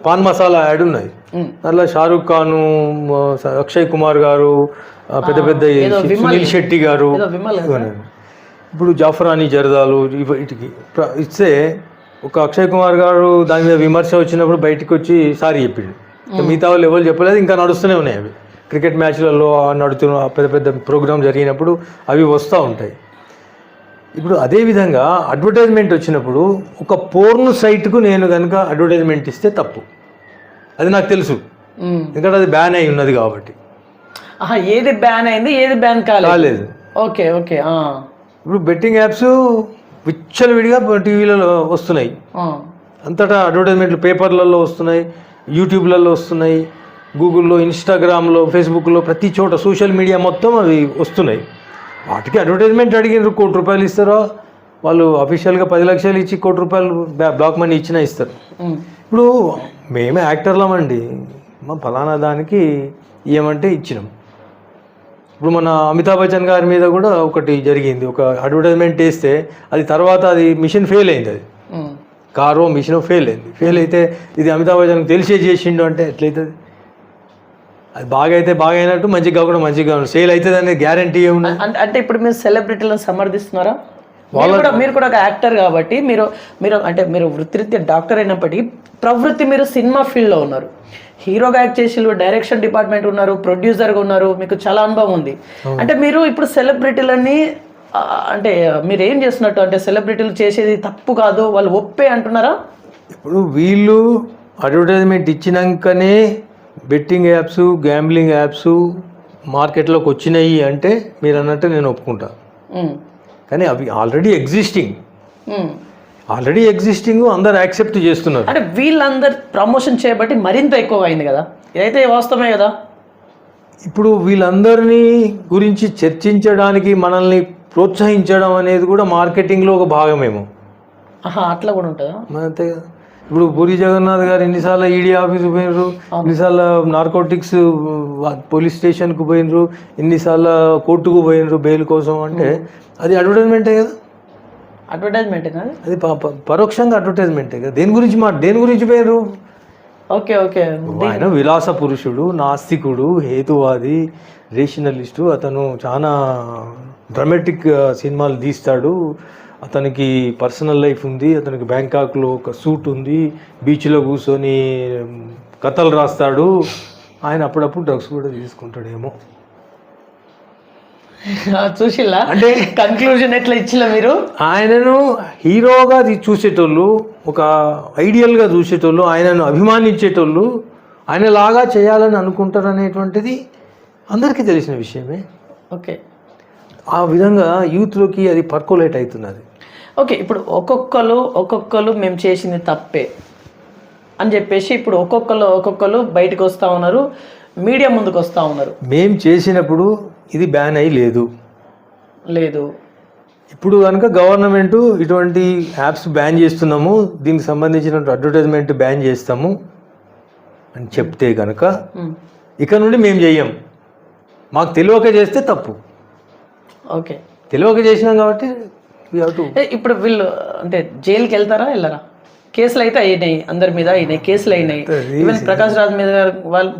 pan masala add ఉన్నది. అట్లా షారూక్ ఖాన్, అక్షయ్ కుమార్ గారు, పెద్ద సునీల్ శెట్టి గారు, ఇప్పుడు జాఫరానీ జర్దాలు వీటికి ఇస్తే ఒక అక్షయ్ కుమార్ గారు దాని మీద విమర్శ వచ్చినప్పుడు బయటకు వచ్చి సారీ చెప్పిండు. మిగతా వాళ్ళు ఎవరు చెప్పలేదు, ఇంకా నడుస్తూనే ఉన్నాయి. అవి క్రికెట్ మ్యాచ్లలో నడుతున్న పెద్ద ప్రోగ్రామ్ జరిగినప్పుడు అవి వస్తూ ఉంటాయి. ఇప్పుడు అదేవిధంగా అడ్వర్టైజ్మెంట్ వచ్చినప్పుడు ఒక పోర్న్ సైట్కు నేను కనుక అడ్వర్టైజ్మెంట్ ఇస్తే తప్పు, అది నాకు తెలుసు, ఎందుకంటే అది బ్యాన్ అయి ఉన్నది కాబట్టి. ఏది బ్యాన్ అయింది, ఏది బ్యాన్ కాలేదు. ఓకే. ఇప్పుడు బెట్టింగ్ యాప్స్ విచ్చలవిడిగా టీవీలలో వస్తున్నాయి, అంతటా అడ్వర్టైజ్మెంట్లు పేపర్లలో వస్తున్నాయి, యూట్యూబ్లలో వస్తున్నాయి, గూగుల్లో, ఇన్స్టాగ్రామ్లో, ఫేస్బుక్లో, ప్రతి చోట సోషల్ మీడియా మొత్తం అవి వస్తున్నాయి. వాటికి అడ్వర్టైజ్మెంట్ అడిగినారు, ₹1 కోటి ఇస్తారో వాళ్ళు అఫీషియల్గా 10 లక్షలు ఇచ్చి ₹1 బ్లాక్ మనీ ఇచ్చినా ఇస్తారు. ఇప్పుడు మేమే యాక్టర్లమండి, మా ఫలానా దానికి ఇవ్వమంటే ఇచ్చినాం. ఇప్పుడు మన అమితాబ్ బచ్చన్ గారి మీద కూడా ఒకటి జరిగింది, ఒక అడ్వర్టైజ్మెంట్ వేస్తే అది తర్వాత అది మిషన్ ఫెయిల్ అయింది, అది కారో మిషన్ ఫెయిల్ అయింది. ఫెయిల్ అయితే ఇది అమితాబ్ బచ్చన్కి తెలిసే చేసిండు అంటే ఎట్లయితుంది? అది బాగా అయితే బాగా అయినట్టు, మంచిగా కాకుండా మంచిగా సేల్ అవుతుంది అనే గ్యారంటీ ఏముంది? అంటే ఇప్పుడు మీరు సెలబ్రిటీలను సమర్థిస్తున్నారా? మీరు కూడా ఒక యాక్టర్ కాబట్టి మీరు వృత్తిరీత్యా డాక్టర్ అయినప్పటికీ ప్రవృత్తి మీరు సినిమా ఫీల్డ్లో ఉన్నారు, హీరోగా యాక్ట్ చేసి డైరెక్షన్ డిపార్ట్మెంట్ ఉన్నారు, ప్రొడ్యూసర్గా ఉన్నారు, మీకు చాలా అనుభవం ఉంది. అంటే మీరు ఇప్పుడు సెలబ్రిటీలని అంటే మీరు ఏం చేస్తున్నట్టు, అంటే సెలబ్రిటీలు చేసేది తప్పు కాదు, వాళ్ళు ఒప్పే అంటున్నారా? ఇప్పుడు వీళ్ళు అడ్వర్టైజ్మెంట్ ఇచ్చినాకనే బెట్టింగ్ యాప్స్, గ్యాంబ్లింగ్ యాప్స్ మార్కెట్లోకి వచ్చినాయి అంటే మీరు అన్నట్టు నేను ఒప్పుకుంటా. కానీ అవి ఆల్రెడీ ఎగ్జిస్టింగ్ అందరు యాక్సెప్ట్ చేస్తున్నారు. అంటే వీళ్ళందరు ప్రమోషన్ చేయబట్టి మరింత ఎక్కువ అయింది కదా, ఇదైతే వాస్తవమే కదా. ఇప్పుడు వీళ్ళందరినీ గురించి చర్చించడానికి మనల్ని ప్రోత్సహించడం అనేది కూడా మార్కెటింగ్లో ఒక భాగమేమో. అట్లా కూడా ఉంటుందా? అంతే కదా. ఇప్పుడు పూరి జగన్నాథ్ గారు ఎన్నిసార్లు ఈడీ ఆఫీస్కి పోయినరు, ఎన్నిసార్లు నార్కోటిక్స్ పోలీస్ స్టేషన్కు పోయినరు, ఎన్నిసార్లు కోర్టుకు పోయినరు బెయిల్ కోసం. అంటే అది అడ్వర్టైజ్మెంటే కదా. అడ్వర్టైజ్మెంటే కదా అది పరోక్షంగా అడ్వర్టైజ్మెంటే కదా. దేని గురించి పోయినరు? Okay okay. ఆయన విలాస పురుషుడు, నాస్తికుడు, హేతువాది, రేషనలిస్టు. అతను చాలా డ్రామాటిక్ సినిమాలు తీస్తాడు. అతనికి పర్సనల్ లైఫ్ ఉంది. అతనికి బ్యాంకాక్లో ఒక సూట్ ఉంది. బీచ్లో కూర్చొని కథలు రాస్తాడు. ఆయన అప్పుడప్పుడు డ్రగ్స్ కూడా తీసుకుంటాడేమో. చూసిల్లా అంటే కన్క్లూజన్ ఎట్లా ఇచ్చిలా మీరు? ఆయనను హీరోగా చూసేటోళ్ళు, ఒక ఐడియల్గా చూసేటోళ్ళు, ఆయనను అభిమానించేటోళ్ళు ఆయనలాగా చేయాలని అనుకుంటారు అనేటువంటిది అందరికీ తెలిసిన విషయమే. ఓకే, ఆ విధంగా యూత్లోకి అది పర్కోలేట్ అవుతున్నది. ఓకే, ఇప్పుడు ఒక్కొక్కరు మేము చేసింది తప్పే అని చెప్పేసి ఇప్పుడు ఒక్కొక్కరు బయటకు వస్తూ ఉన్నారు, మీడియా ముందుకు వస్తూ ఉన్నారు. మేము చేసినప్పుడు ఇది బ్యాన్ అయ్యి లేదు. ఇప్పుడు కనుక గవర్నమెంట్ ఇటువంటి యాప్స్ బ్యాన్ చేస్తున్నాము, దీనికి సంబంధించిన అడ్వర్టైజ్మెంట్ బ్యాన్ చేస్తాము అని చెప్తే కనుక ఇక నుండి మేము చెయ్యం. మాకు తెలియక చేస్తే తప్పు. ఓకే, తెలియక చేసినాం కాబట్టి ఇప్పుడు వీళ్ళు అంటే జైలుకి వెళ్తారా వెళ్ళరా? కేసులు అయితే అయినాయి, అందరి మీద అయినాయి, కేసులు అయినాయి. ఈవెన్ ప్రకాష్ రాజ్ మీద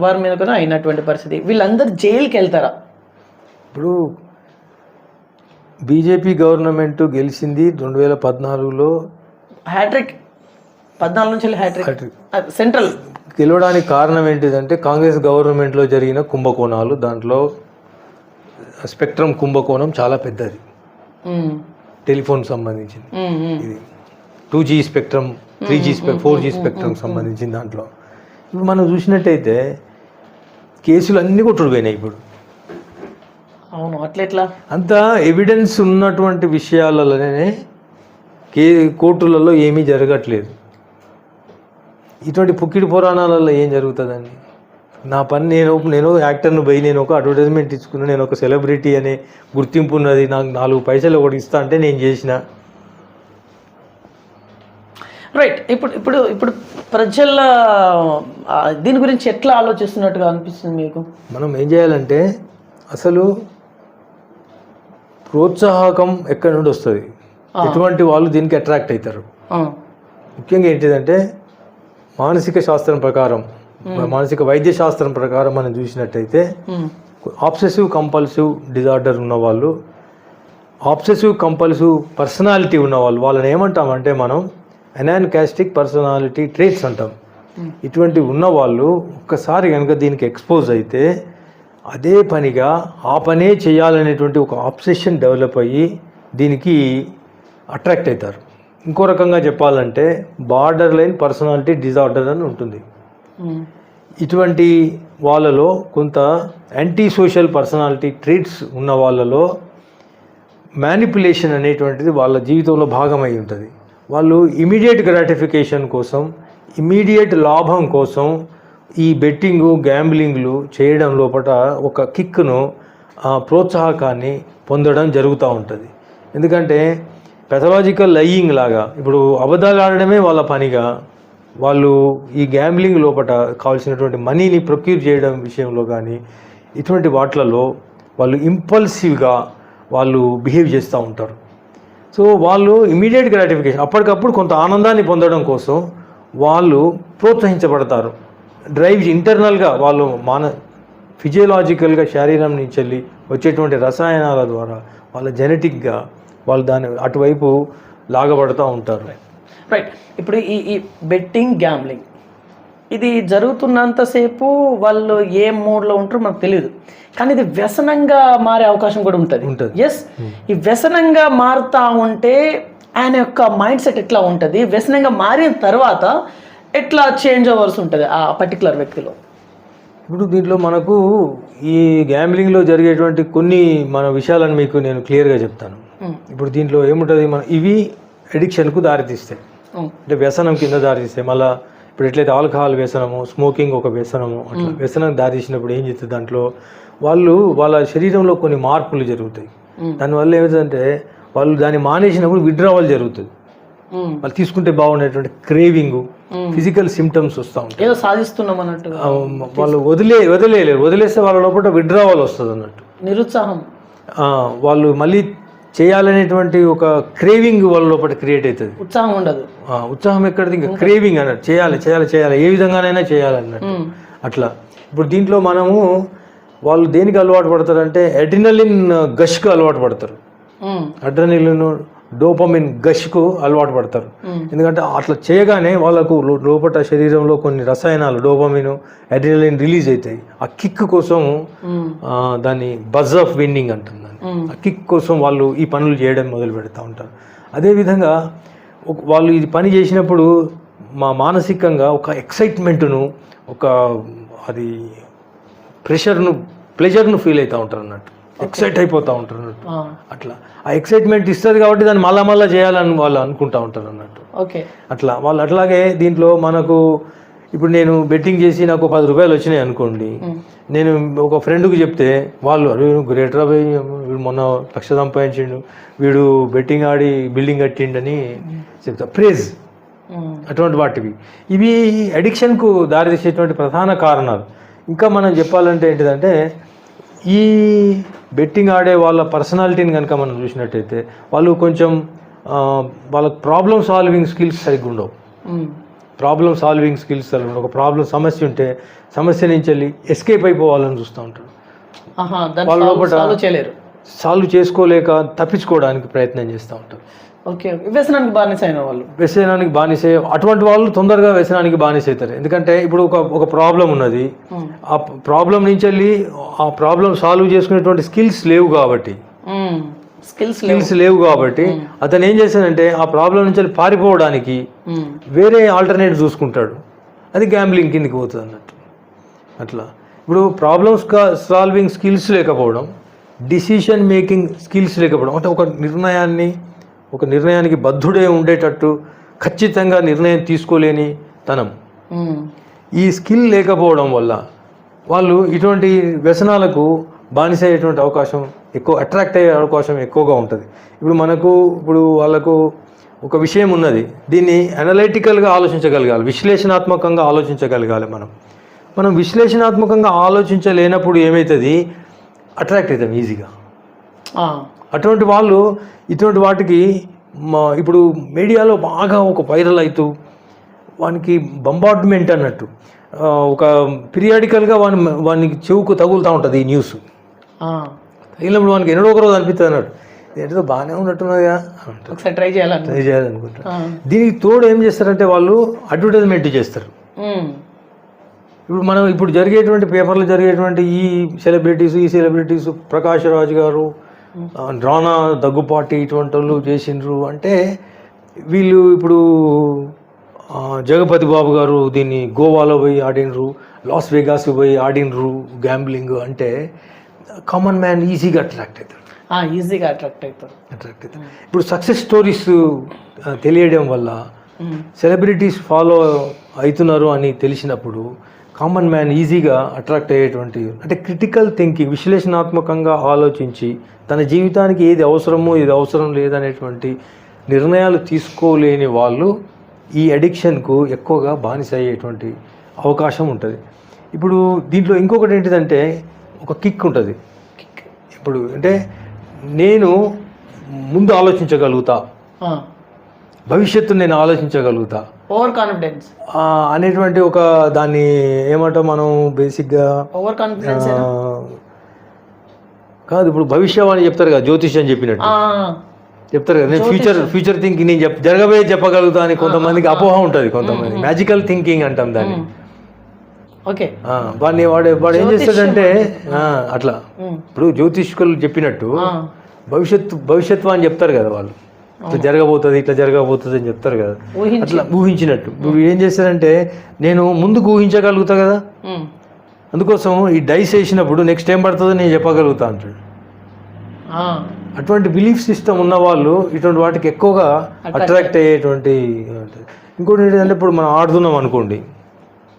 వారి మీద కూడా అయినటువంటి పరిస్థితి. వీళ్ళందరూ జైలుకి వెళ్తారా? ఇప్పుడు బీజేపీ గవర్నమెంట్ గెలిచింది 2014లో. హ్యాట్రిక్ 14 నుంచి హ్యాట్రిక్ సెంట్రల్ గెలవడానికి కారణం ఏంటిదంటే కాంగ్రెస్ గవర్నమెంట్లో జరిగిన కుంభకోణాలు. దాంట్లో స్పెక్ట్రమ్ కుంభకోణం చాలా పెద్దది. టెలిఫోన్ సంబంధించింది, ఇది 2G spectrum, 3G 4G spectrum సంబంధించిన దాంట్లో. ఇప్పుడు మనం చూసినట్టయితే కేసులు అన్నీ కొట్టుకుపోయినాయి. ఇప్పుడు అవును, అట్లా అంత ఎవిడెన్స్ ఉన్నటువంటి విషయాలలోనే కోర్టులలో ఏమీ జరగట్లేదు. ఇటువంటి పుక్కిడి పురాణాలలో ఏం జరుగుతుందండి? నా పని నేను యాక్టర్ను పోయి నేను ఒక అడ్వర్టైజ్మెంట్ ఇచ్చుకున్నా, నేను ఒక సెలబ్రిటీ అనే గుర్తింపు ఉన్నది, నాకు 4 పైసలు ఒకటి ఇస్తా అంటే నేను చేసిన. రైట్. ఇప్పుడు ప్రజల దీని గురించి ఎట్లా ఆలోచిస్తున్నట్టుగా అనిపిస్తుంది మీకు? మనం ఏం చేయాలంటే అసలు ప్రోత్సాహకం ఎక్కడి నుండి వస్తుంది, ఎటువంటి వాళ్ళు దీనికి అట్రాక్ట్ అవుతారు? ముఖ్యంగా ఏంటిదంటే మానసిక శాస్త్రం ప్రకారం, మానసిక వైద్య శాస్త్రం ప్రకారం మనం చూసినట్టయితే ఆబ్సెసివ్ కంపల్సివ్ డిజార్డర్ ఉన్నవాళ్ళు, ఆబ్సెసివ్ కంపల్సివ్ పర్సనాలిటీ ఉన్నవాళ్ళు, వాళ్ళని ఏమంటామంటే మనం ఎనాన్కాస్టిక్ పర్సనాలిటీ ట్రేట్స్ అంటాం. ఇటువంటి ఉన్నవాళ్ళు ఒక్కసారి కనుక దీనికి ఎక్స్పోజ్ అయితే అదే పనిగా ఆ పనే చేయాలనేటువంటి ఒక ఆబ్సెషన్ డెవలప్ అయ్యి దీనికి అట్రాక్ట్ అవుతారు. ఇంకో రకంగా చెప్పాలంటే బార్డర్ లైన్ పర్సనాలిటీ డిజార్డర్ అని ఉంటుంది. ఇటువంటి వాళ్ళలో కొంత యాంటీ సోషల్ పర్సనాలిటీ ట్రీట్స్ ఉన్న వాళ్ళలో మ్యానిపులేషన్ అనేటువంటిది వాళ్ళ జీవితంలో భాగమై ఉంటుంది. వాళ్ళు ఇమీడియట్ గ్రాటిఫికేషన్ కోసం, ఇమీడియట్ లాభం కోసం ఈ బెట్టింగు, గ్యాంబ్లింగ్లు చేయడం లోపల ఒక కిక్ను, ప్రోత్సాహకాన్ని పొందడం జరుగుతూ ఉంటుంది. ఎందుకంటే పెథలాజికల్ లయింగ్ లాగా ఇప్పుడు అబద్ధాలు ఆడడమే వాళ్ళ పనిగా, వాళ్ళు ఈ గ్యాంబ్లింగ్ లోపల కావాల్సినటువంటి మనీని ప్రొక్యూర్ చేయడం విషయంలో కానీ ఇటువంటి వాటిలలో వాళ్ళు ఇంపల్సివ్గా వాళ్ళు బిహేవ్ చేస్తూ ఉంటారు. సో వాళ్ళు ఇమీడియట్ గ్రాటిఫికేషన్, అప్పటికప్పుడు కొంత ఆనందాన్ని పొందడం కోసం వాళ్ళు ప్రోత్సహించబడతారు. డ్రైవ్ ఇంటర్నల్గా వాళ్ళు ఫిజియోలాజికల్గా శరీరం నుంచి వెళ్ళి వచ్చేటువంటి రసాయనాల ద్వారా వాళ్ళ జెనెటిక్గా వాళ్ళు దాని అటువైపు లాగబడుతూ ఉంటారు. రైట్. ఇప్పుడు ఈ బెట్టింగ్, గ్యాంబ్లింగ్ ఇది జరుగుతున్నంతసేపు వాళ్ళు ఏ మూడ్లో ఉంటారో మనకు తెలియదు, కానీ ఇది వ్యసనంగా మారే అవకాశం కూడా ఉంటుంది. ఎస్, ఈ వ్యసనంగా మారుతూ ఉంటే ఆయన యొక్క మైండ్ సెట్ ఎట్లా ఉంటుంది, వ్యసనంగా మారిన తర్వాత ఎట్లా చేంజ్ అవ్వాల్సి ఉంటుంది ఆ పర్టికులర్ వ్యక్తిలో? ఇప్పుడు దీంట్లో మనకు ఈ గ్యాంబ్లింగ్లో జరిగేటువంటి కొన్ని మన విషయాలను మీకు నేను క్లియర్గా చెప్తాను. ఇప్పుడు దీంట్లో ఏముంటుంది, ఇవి అడిక్షన్కు దారితీస్తాయి, అంటే వ్యసనం కింద దారితీస్తాయి. మళ్ళీ ఇప్పుడు ఎట్లయితే ఆల్కహాల్ వ్యసనము, స్మోకింగ్ ఒక వ్యసనము, అట్లా వ్యసనం దారితీసినప్పుడు ఏం చేస్తుంది, దాంట్లో వాళ్ళ శరీరంలో కొన్ని మార్పులు జరుగుతాయి. దానివల్ల ఏమిటంటే వాళ్ళు దాన్ని మానేసినప్పుడు విత్డ్రావల్ జరుగుతుంది, వాళ్ళు తీసుకుంటే బాగుండేటువంటి క్రేవింగ్, ఫిజికల్ సిమ్టమ్స్ వస్తూ ఉంటాయి, ఏదో సాధిస్తున్నాం అన్నట్టు. వాళ్ళు వదిలేయలేరు, వదిలేస్తే వాళ్ళ లోపల విత్డ్రావల్ వస్తుంది అన్నట్టు, నిరుత్సాహం, వాళ్ళు మళ్ళీ చేయాలనేటువంటి ఒక క్రేవింగ్ వాళ్ళ లోపల క్రియేట్ అవుతుంది. ఉత్సాహం ఉండదు. ఉత్సాహం ఎక్కడిది, ఇంకా క్రేవింగ్ అన్నట్టు, చేయాలి ఏ విధంగానైనా చేయాలన్నట్టు అట్లా. ఇప్పుడు దీంట్లో మనము వాళ్ళు దేనికి అలవాటు పడతారంటే అడ్రినలిన్ గష్కు అలవాటు పడతారు, అడ్రినలిన్ డోపమిన్ గష్కు అలవాటు పడతారు. ఎందుకంటే అట్లా చేయగానే వాళ్ళకు లోపల శరీరంలో కొన్ని రసాయనాలు డోపమిన్, అడ్రినలిన్ రిలీజ్ అవుతాయి. ఆ కిక్ కోసం దాన్ని బజ్ ఆఫ్ విన్నింగ్ అంటుంది, ఆ కిక్ కోసం వాళ్ళు ఈ పనులు చేయడం మొదలు పెడతా ఉంటారు. అదేవిధంగా వాళ్ళు ఇది పని చేసినప్పుడు మానసికంగా ఒక ఎక్సైట్మెంట్ను, ఒక అది ప్లెజర్ను ఫీల్ అవుతూ ఉంటారు అన్నట్టు, ఎక్సైట్ అయిపోతూ ఉంటారు అన్నట్టు. అట్లా ఆ ఎక్సైట్మెంట్ ఇస్తుంది కాబట్టి దాన్ని మళ్ళా చేయాలని వాళ్ళు అనుకుంటూ ఉంటారు అన్నట్టు. ఓకే, అట్లా వాళ్ళు. అట్లాగే దీంట్లో మనకు ఇప్పుడు నేను బెట్టింగ్ చేసి నాకు 10 రూపాయలు వచ్చినాయి అనుకోండి, నేను ఒక ఫ్రెండ్కి చెప్తే వాళ్ళు గ్రేట్ రా భయ్, వీడు మొన్న 1,00,000 సంపాదించిండు, వీడు బెట్టింగ్ ఆడి బిల్డింగ్ కట్టిండని చెప్తా, ప్రేజ్. అటువంటి వాటివి ఇవి అడిక్షన్కు దారితీసేటువంటి ప్రధాన కారణాలు. ఇంకా మనం చెప్పాలంటే ఏంటిదంటే, ఈ బెట్టింగ్ ఆడే వాళ్ళ పర్సనాలిటీని కనుక మనం చూసినట్టయితే వాళ్ళు కొంచెం వాళ్ళకి ప్రాబ్లమ్ సాల్వింగ్ స్కిల్స్ సరిగ్గా ఉండవు. ప్రాబ్లమ్ సాల్వింగ్ స్కిల్స్ ఒక సమస్య ఉంటే సమస్య నుంచి వెళ్ళి ఎస్కేప్ అయిపోవాలని చూస్తూ ఉంటారు. వాళ్ళ లోపల సాల్వ్ చేసుకోలేక తప్పించుకోవడానికి ప్రయత్నం చేస్తూ ఉంటారు. ఓకే, వ్యసనానికి బానిస అయిన వాళ్ళు, వ్యసనానికి బానిస, అటువంటి వాళ్ళు తొందరగా వ్యసనానికి బానిస అవుతారు. ఎందుకంటే ఇప్పుడు ఒక ప్రాబ్లం ఉన్నది, ఆ ప్రాబ్లం నుంచి వెళ్ళి ఆ ప్రాబ్లం సాల్వ్ చేసుకునేటువంటి స్కిల్స్ లేవు కాబట్టి అతను ఏం చేశాడంటే ఆ ప్రాబ్లం నుంచి వెళ్ళి పారిపోవడానికి వేరే ఆల్టర్నేట్ చూసుకుంటాడు, అది గ్యాంబ్లింగ్ కిందకి పోతుంది అన్నట్టు. అట్లా ఇప్పుడు ప్రాబ్లమ్స్ సాల్వింగ్ స్కిల్స్ లేకపోవడం, డిసిషన్ మేకింగ్ స్కిల్స్ లేకపోవడం, అంటే ఒక నిర్ణయానికి బద్ధుడే ఉండేటట్టు ఖచ్చితంగా నిర్ణయం తీసుకోలేని తనం, ఈ స్కిల్ లేకపోవడం వల్ల వాళ్ళు ఇటువంటి వ్యసనాలకు బానిస అయ్యేటువంటి అవకాశం ఎక్కువ, అట్రాక్ట్ అయ్యే అవకాశం ఎక్కువగా ఉంటుంది. ఇప్పుడు వాళ్ళకు ఒక విషయం ఉన్నది, దీన్ని అనలైటికల్గా ఆలోచించగలగాలి, విశ్లేషణాత్మకంగా ఆలోచించగలగాలి. మనం విశ్లేషణాత్మకంగా ఆలోచించలేనప్పుడు ఏమవుతుంది, అట్రాక్ట్ అవుతాం ఈజీగా. అటువంటి వాళ్ళు ఇటువంటి వాటికి ఇప్పుడు మీడియాలో బాగా ఒక వైరల్ అవుతూ వానికి బంబార్డ్మెంట్ అన్నట్టు ఒక పీరియాడికల్గా వానికి చెవుకు తగులుతూ ఉంటుంది ఈ న్యూస్. తగిలినప్పుడు వానికి ఎన్నడో ఒక రోజు అనిపిస్తుంది అన్నట్టు, ఏంటో బాగానే ఉన్నట్టున్నదిగా, ఒకసారి ట్రై చేయాలనుకుంటారు. దీనికి తోడు ఏం చేస్తారంటే వాళ్ళు అడ్వర్టైజ్మెంట్ చేస్తారు. ఇప్పుడు జరిగేటువంటి పేపర్లో జరిగేటువంటి ఈ సెలబ్రిటీస్ ప్రకాష్ రాజ్ గారు, రానా దగ్గుపాటి, ఇటువంటి వాళ్ళు చేసిండ్రు అంటే, వీళ్ళు ఇప్పుడు జగపతి బాబు గారు దీన్ని గోవాలో పోయి ఆడినరు, లాస్ వేగాస్ పోయి ఆడినరు గ్యాంబ్లింగ్ అంటే కామన్ మ్యాన్ ఈజీగా అట్రాక్ట్ అవుతారు. ఇప్పుడు సక్సెస్ స్టోరీస్ తెలియడం వల్ల సెలబ్రిటీస్ ఫాలో అవుతున్నారు అని తెలిసినప్పుడు కామన్ మ్యాన్ ఈజీగా అట్రాక్ట్ అయ్యేటువంటి, అంటే క్రిటికల్ థింకింగ్, విశ్లేషణాత్మకంగా ఆలోచించి తన జీవితానికి ఏది అవసరమో ఏది అవసరం లేదనేటువంటి నిర్ణయాలు తీసుకోలేని వాళ్ళు ఈ అడిక్షన్కు ఎక్కువగా బానిస అయ్యేటువంటి అవకాశం ఉంటుంది. ఇప్పుడు దీంట్లో ఇంకొకటి ఏంటిదంటే ఒక కిక్ ఉంటుంది. ఇప్పుడు అంటే నేను ముందు ఆలోచించగలుగుతా, భవిష్యత్తు నేను ఆలోచించగలుగుతా, ఓవర్ కాన్ఫిడెన్స్ అనేటువంటి ఒక దాన్ని ఏమంటాం మనం బేసిక్గా, ఓవర్ కాన్ఫిడెన్స్ కాదు. ఇప్పుడు భవిష్యవాణి చెప్తారు కదా, జ్యోతిష్యం చెప్పినట్టు చెప్తారు కదా, నేను ఫ్యూచర్ థింకింగ్ నేను జరగబోయే చెప్పగలుగుతా అని కొంతమందికి అపోహ ఉంటుంది. కొంతమంది మ్యాజికల్ థింకింగ్ అంటాం దాన్ని. ఓకే, వాడు ఏం చేస్తాడంటే అట్లా, ఇప్పుడు జ్యోతిష్కులు చెప్పినట్టు భవిష్యత్తు అని చెప్తారు కదా వాళ్ళు, ఇట్లా జరగబోతుంది అని చెప్తారు కదా, అట్లా ఊహించినట్టు. నువ్వు ఏం చేస్తారంటే నేను ముందుకు ఊహించగలుగుతా కదా, అందుకోసం ఈ డైస్ వేసినప్పుడు నెక్స్ట్ ఏం పడుతుందో నేను చెప్పగలుగుతా అంటాడు. అటువంటి బిలీఫ్ సిస్టమ్ ఉన్న వాళ్ళు ఇటువంటి వాటికి ఎక్కువగా అట్రాక్ట్ అయ్యేటువంటి. ఇంకోటి ఏంటంటే ఇప్పుడు మనం ఆడుతున్నాం అనుకోండి,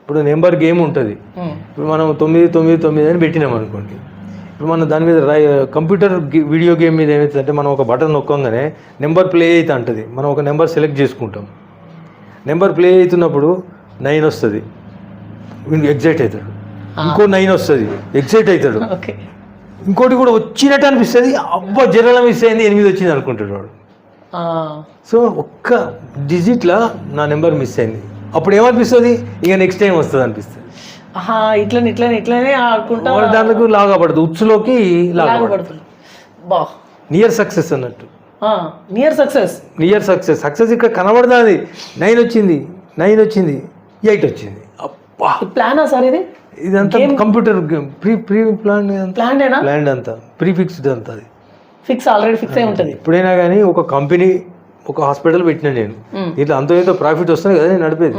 ఇప్పుడు నెంబర్ గేమ్ ఉంటుంది. ఇప్పుడు మనం 999 అని పెట్టినాం అనుకోండి. ఇప్పుడు మనం దాని మీద కంప్యూటర్ వీడియో గేమ్ మీద ఏమవుతుందంటే మనం ఒక బటన్ నొక్కగానే నెంబర్ ప్లే అవుతా ఉంటుంది. మనం ఒక నెంబర్ సెలెక్ట్ చేసుకుంటాం. నెంబర్ ప్లే అవుతున్నప్పుడు 9 వస్తుంది, ఎగ్జైట్ అవుతాడు. ఇంకో 9 వస్తుంది, ఎగ్జైట్ అవుతాడు. ఇంకోటి కూడా వచ్చినట్టు అనిపిస్తుంది, అబ్బా జనరల్ మిస్ అయింది 8 వచ్చింది అనుకుంటాడు వాడు. సో ఒక్క డిజిట్లో నా నెంబర్ మిస్ అయింది, అప్పుడు ఏమనిపిస్తుంది, ఇక నెక్స్ట్ టైం వస్తుంది అనిపిస్తుంది. ఇట్లనే ఆడుకుంటా దాంట్లో లాగా పడుతుంది, ఉచ్చులోకి లాగా పడుతుంది. నియర్ సక్సెస్ అన్నట్టు. నియర్ సక్సెస్ ఇక్కడ కనబడుతుంది. 9 వచ్చింది, 8 వచ్చింది. అబ్బా ప్లానా సార్ ఇది? ఇదంతా కంప్యూటర్ ప్రీ ప్లాన్ అంతా ప్రీ ఫిక్స్డ్ అంతా. అది ఆల్రెడీ ఫిక్స్ అయి ఉంటుంది. ఎప్పుడైనా కానీ ఒక కంపెనీ, ఒక హాస్పిటల్ పెట్టినా నేను, ఇట్లా అంతో ఇంతో ప్రాఫిట్ వస్తుంది కదా నేను నడిపేది.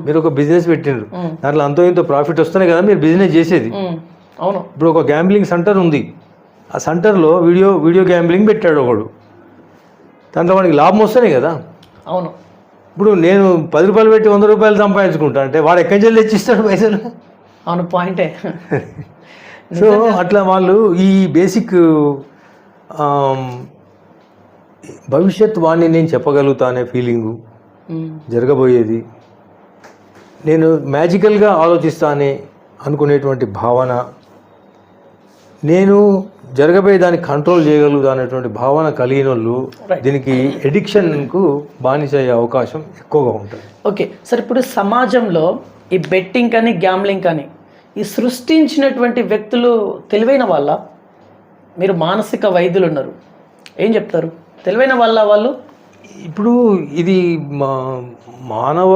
మీరు ఒక బిజినెస్ పెట్టిండ్రు, దాంట్లో అంతో ఇంతో ప్రాఫిట్ వస్తున్నాయి కదా మీరు బిజినెస్ చేసేది. అవును. ఇప్పుడు ఒక గ్యాంబ్లింగ్ సెంటర్ ఉంది, ఆ సెంటర్లో వీడియో గ్యాంబ్లింగ్ పెట్టాడు ఒకడు, దాంట్లో వాడికి లాభం వస్తున్నాయి కదా. అవును. ఇప్పుడు నేను 10 రూపాయలు పెట్టి 100 రూపాయలు సంపాదించుకుంటా అంటే వాడు ఎక్కడి నుంచి తెచ్చిస్తాడు పైసలు? అవును, పాయింటే. సో అట్లా వాళ్ళు ఈ బేసిక్ భవిష్యత్ వాణ్ణి నేను చెప్పగలుగుతా అనే ఫీలింగు, జరగబోయేది నేను మ్యాజికల్గా ఆలోచిస్తానే అనుకునేటువంటి భావన, నేను జరగబోయే దాన్ని కంట్రోల్ చేయగలుగుతా అనేటువంటి భావన కలిగిన వాళ్ళు దీనికి ఎడిక్షన్కు బానిస అయ్యే అవకాశం ఎక్కువగా ఉంటుంది. ఓకే సార్, ఇప్పుడు సమాజంలో ఈ బెట్టింగ్ కానీ గ్యాంబ్లింగ్ కానీ ఈ సృష్టించినటువంటి వ్యక్తులు తెలివైన వాళ్ళ? మీరు మానసిక వైద్యులు ఉన్నారు, ఏం చెప్తారు? తెలివైన వాళ్ళు? ఇప్పుడు ఇది మానవ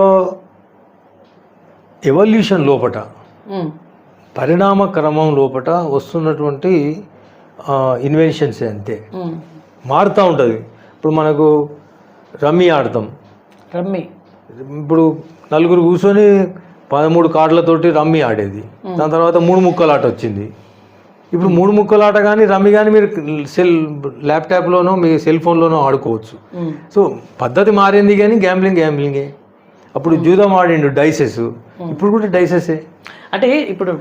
ఎవల్యూషన్ లోపట, పరిణామ క్రమం లోపట వస్తున్నటువంటి ఇన్వెన్షన్స్ అంతే, మారుతూ ఉంటుంది. ఇప్పుడు మనకు రమ్మీ ఆడతాం, ఇప్పుడు నలుగురు కూర్చొని 13 కార్డులతోటి రమ్మీ ఆడేది. దాని తర్వాత 3 ముక్కల ఆట వచ్చింది. ఇప్పుడు 3 ముక్కల ఆట కానీ రమ్మీ కానీ మీరు ల్యాప్టాప్లోనో మీ సెల్ ఫోన్లోనో ఆడుకోవచ్చు. సో పద్ధతి మారింది కానీ గ్యాంబ్లింగే. అప్పుడు జూదం ఆడిండు డైసెస్, ఇప్పుడు కూడా డైసెసే. అంటే ఇప్పుడు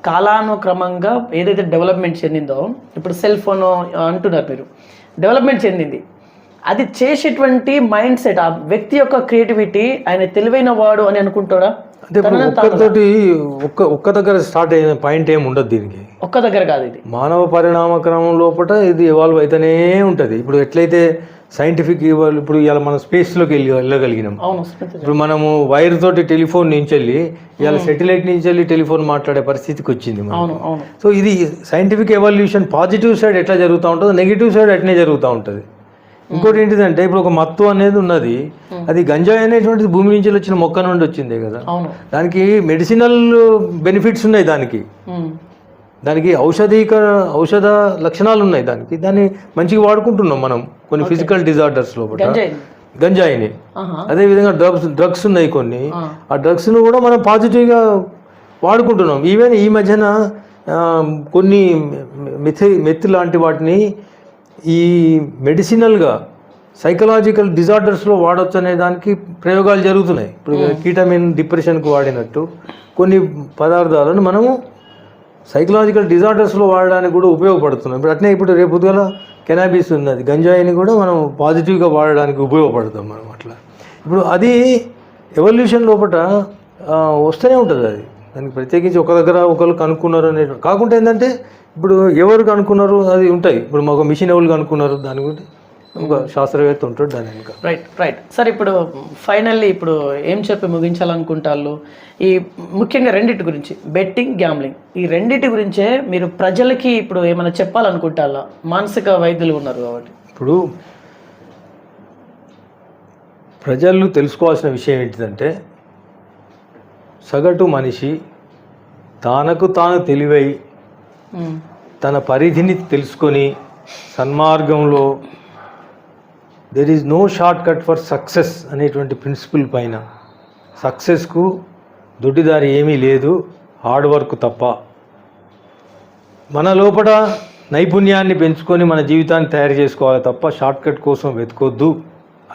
కాలానుక్రమంగా ఏదైతే డెవలప్మెంట్ చెందిందో, ఇప్పుడు సెల్ ఫోన్ అంటున్నారు మీరు, డెవలప్మెంట్ చెందింది. అది చేసేటువంటి మైండ్ సెట్, ఆ వ్యక్తి యొక్క క్రియేటివిటీ, ఆయన తెలివైన వాడు అని అనుకుంటాడా? అంటే ఒక్కరితోటి ఒక్క దగ్గర స్టార్ట్ అయిన పాయింట్ ఏమి ఉండదు దీనికి. ఒక్క దగ్గర కాదు, ఇది మానవ పరిణామ క్రమం లోపల ఇది ఎవాల్వ్ అయితేనే ఉంటుంది. ఇప్పుడు ఎట్లయితే సైంటిఫిక్ ఇప్పుడు ఇలా మనం స్పేస్లోకి వెళ్ళగలిగినాం. ఇప్పుడు మనము వైర్ తోటి టెలిఫోన్ నుంచి వెళ్ళి ఇవాళ సెటిలైట్ నుంచి వెళ్ళి టెలిఫోన్ మాట్లాడే పరిస్థితికి వచ్చింది. సో ఇది సైంటిఫిక్ ఎవల్యూషన్. పాజిటివ్ సైడ్ ఎట్లా జరుగుతూ ఉంటుందో నెగిటివ్ సైడ్ అట్నే జరుగుతూ ఉంటుంది. ఇంకోటి ఏంటిదంటే ఇప్పుడు ఒక మత్తు అనేది ఉన్నది, అది గంజాయి అనేటువంటిది భూమి నుంచి వచ్చిన మొక్క నుండి వచ్చిందే కదా. దానికి మెడిసినల్ బెనిఫిట్స్ ఉన్నాయి, దానికి ఔషధ లక్షణాలు ఉన్నాయి, దాన్ని మంచిగా వాడుకుంటున్నాం మనం కొన్ని ఫిజికల్ డిజార్డర్స్ లోపల గంజాయిని. అదేవిధంగా డ్రగ్స్ ఉన్నాయి కొన్ని, ఆ డ్రగ్స్ను కూడా మనం పాజిటివ్గా వాడుకుంటున్నాం. ఈవెన్ ఈ మధ్యన కొన్ని మెత్ లాంటి వాటిని ఈ మెడిసినల్గా సైకలాజికల్ డిజార్డర్స్లో వాడచ్చు అనే దానికి ప్రయోగాలు జరుగుతున్నాయి. ఇప్పుడు కీటమిన్ డిప్రెషన్కు వాడినట్టు కొన్ని పదార్థాలను మనము సైకలాజికల్ డిజార్డర్స్లో వాడడానికి కూడా ఉపయోగపడుతున్నాం. ఇప్పుడు అట్నే ఇప్పుడు రేపు పొద్దుగల కెనాబిస్ ఉన్నది, గంజాయిని కూడా మనం పాజిటివ్గా వాడడానికి ఉపయోగపడతాం మనం. అట్లా ఇప్పుడు అది ఎవల్యూషన్ లోపల వస్తూనే ఉంటుంది. అది దానికి ప్రత్యేకించి ఒక దగ్గర ఒకరు కనుక్కున్నారు అనే కాకుండా ఏంటంటే ఇప్పుడు ఎవరు కనుక్కున్నారు అది ఉంటాయి. ఇప్పుడు ఒక మిషన్ ఎవరు కనుక్కున్నారు దాని గురించి ఒక శాస్త్రవేత్త ఉంటాడు దాని వెనుక. రైట్ సార్, ఇప్పుడు ఫైనల్లీ ఇప్పుడు ఏం చెప్పి ముగించాలనుకుంటారు? ఈ ముఖ్యంగా రెండింటి గురించి, బెట్టింగ్, గ్యాంబ్లింగ్, ఈ రెండింటి గురించే మీరు ప్రజలకి ఇప్పుడు ఏమైనా చెప్పాలనుకుంటారా? మానసిక వైద్యులు ఉన్నారు కాబట్టి ఇప్పుడు ప్రజలు తెలుసుకోవాల్సిన విషయం ఏంటిదంటే, సగటు మనిషి తనకు తాను తెలివై తన పరిధిని తెలుసుకొని సన్మార్గంలో there is no short cut for success అనేటువంటి ప్రిన్సిపల్ పైన, సక్సెస్కు దొడ్డిదారి ఏమీ లేదు హార్డ్ వర్క్ తప్ప, మన లోపల నైపుణ్యాన్ని పెంచుకొని మన జీవితాన్ని తయారు చేసుకోవాలి తప్ప షార్ట్ కట్ కోసం వెతుకొద్దు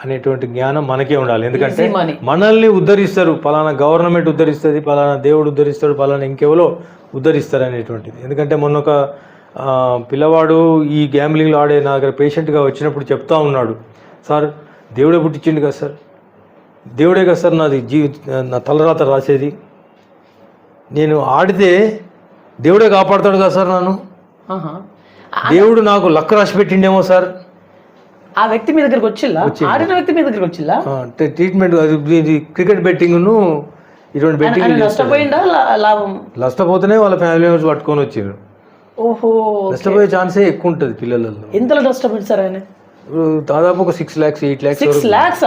అనేటువంటి జ్ఞానం మనకే ఉండాలి. ఎందుకంటే మనల్ని ఉద్ధరిస్తారు, పలానా గవర్నమెంట్ ఉద్ధరిస్తుంది, పలానా దేవుడు ఉద్ధరిస్తాడు, పలానా ఇంకెవరో ఉద్ధరిస్తారు అనేటువంటిది. ఎందుకంటే మొన్న ఒక పిల్లవాడు ఈ గ్యాంబ్లింగ్లో ఆడే నా దగ్గర పేషెంట్గా వచ్చినప్పుడు చెప్తా ఉన్నాడు, సార్ దేవుడే పుట్టించిండు కదా సార్, దేవుడే కదా సార్ నాది నా తలరాత రాసేది, నేను ఆడితే దేవుడే కాపాడుతాడు కదా సార్ నన్ను, దేవుడు నాకు లక్ రాసి పెట్టిండేమో సార్. ఆ వ్యక్తి మీ దగ్గరికి వచ్చిల్లా? ఆడిన వ్యక్తి మీ దగ్గరికి వచ్చిల్లా? ట్రీట్మెంట్ క్రికెట్ బెట్టింగ్ను ఇటువంటి బెట్టింగ్ నష్టపోయిందా లాభం? నష్టపోతేనే వాళ్ళ ఫ్యామిలీ మెంబర్స్ పట్టుకొని వచ్చారు. ఓహో, నష్టపోయే ఛాన్సే ఎక్కువ ఉంటుంది పిల్లలలో. ఎంతలో నష్టపోయింది సార్ ఆయన? దాదాపు ఒక 6 lakhs 8 lakhs 6 lakhs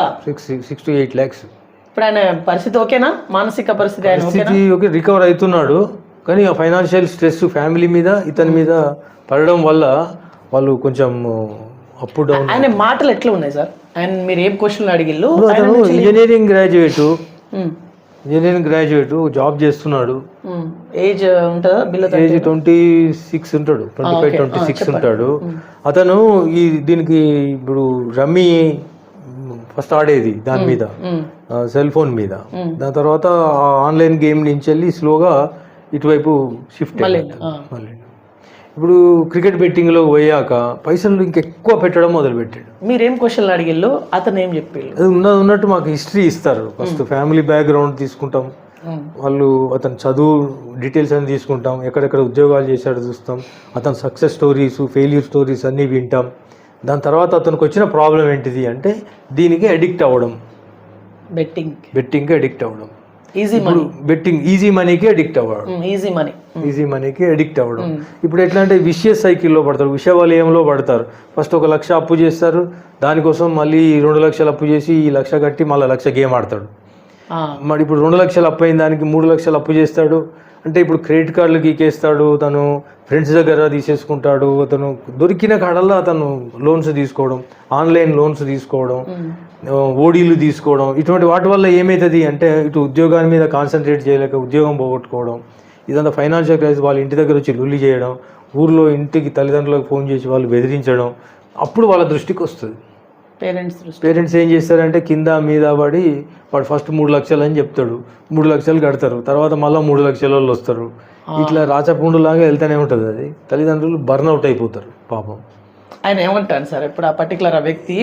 6 to 8 lakhs. ఇప్పుడు ఆయన పరిస్థితి ఓకేనా? మానసిక పరిస్థితి ఓకే, రికవర్ అవుతున్నాడు. కానీ ఆ ఫైనాన్షియల్ స్ట్రెస్ ఫ్యామిలీ మీద ఇతని మీద పడడం వల్ల వాళ్ళు కొంచెం అప్ డౌన్. ఆయన మాటలు ఎట్లా ఉన్నాయి సార్? ఆయన మీరు ఏం క్వశ్చన్లు అడిగిల్లు? అతను ఇంజనీరింగ్ గ్రాడ్యుయేట్ జాబ్ చేస్తున్నాడు. ఏజ్ ఉంటుందా? ఏజ్ 26 ఉంటాడు, 25-26 ఉంటాడు. అతను దీనికి ఇప్పుడు రమ్మీ ఫస్ట్ ఆడేది దాని మీద, సెల్ ఫోన్ మీద. దాని తర్వాత ఆన్లైన్ గేమ్ నుంచి వెళ్ళి స్లోగా ఇటువైపు షిఫ్ట్ అయ్యాడు. మళ్ళీ ఇప్పుడు క్రికెట్ బెట్టింగ్లో పోయాక పైసలు ఇంకెక్కువ పెట్టడం మొదలుపెట్టాడు. మీరేం క్వశ్చన్లు అడిగిల్లు? అతను ఏం చెప్పారు? అది ఉన్నట్టు మాకు హిస్టరీ ఇస్తారు. ఫస్ట్ ఫ్యామిలీ బ్యాక్గ్రౌండ్ తీసుకుంటాం, వాళ్ళు అతను చదువు డీటెయిల్స్ అన్ని తీసుకుంటాం, ఎక్కడెక్కడ ఉద్యోగాలు చేశాడో చూస్తాం, అతను సక్సెస్ స్టోరీస్ ఫెయిల్యూర్ స్టోరీస్ అన్నీ వింటాం. దాని తర్వాత అతనికి వచ్చిన ప్రాబ్లం ఏంటిది అంటే దీనికి అడిక్ట్ అవ్వడం, బెట్టింగ్కి అడిక్ట్ అవ్వడం, ఈజీ మనీకి అడిక్ట్ అవ్వడం, ఈజీ మనీకి అడిక్ట్ అవ్వడం. ఇప్పుడు ఎట్లా అంటే విషియస్ సైకిల్లో పడతారు, విష వలయంలో పడతారు. ఫస్ట్ 1 లక్ష అప్పు చేస్తారు, దానికోసం మళ్ళీ 2 లక్షలు అప్పు చేసి ఈ 1 లక్ష కట్టి మళ్ళీ 1 లక్ష గేమ్ ఆడతాడు. మరి ఇప్పుడు 2 లక్షలు అప్పు అయిన దానికి 3 లక్షలు అప్పు చేస్తాడు. అంటే ఇప్పుడు క్రెడిట్ కార్డులు గీకేస్తాడు, తను ఫ్రెండ్స్ దగ్గర తీసేసుకుంటాడు, అతను దొరికిన కాడల్లో అతను లోన్స్ తీసుకోవడం, ఆన్లైన్ లోన్స్ తీసుకోవడం, ఓడీలు తీసుకోవడం. ఇటువంటి వాటి వల్ల ఏమవుతుంది అంటే ఇటు ఉద్యోగాన్ని మీద కాన్సన్ట్రేట్ చేయలేక ఉద్యోగం పోగొట్టుకోవడం, ఇదంతా ఫైనాన్షియల్ క్రైసిస్. వాళ్ళ ఇంటి దగ్గర వచ్చి లొల్లి చేయడం, ఊర్లో ఇంటికి తల్లిదండ్రులకు ఫోన్ చేసి వాళ్ళు బెదిరించడం. అప్పుడు వాళ్ళ దృష్టికి వస్తుంది. పేరెంట్స్ ఏం చేస్తారంటే కింద మీద పడి వాడు ఫస్ట్ 3 లక్షలు అని చెప్తాడు, 3 లక్షలు కడతారు, తర్వాత మళ్ళీ 3 లక్షల వాళ్ళు వస్తారు. ఇట్లా రాచపుండులాగా వెళ్తూనే ఉంటుంది. అది తల్లిదండ్రులు బర్న్అవుట్ అయిపోతారు పాపం. ఆయన ఏమంటాను సార్ ఇప్పుడు ఆ పర్టికులర్ వ్యక్తి?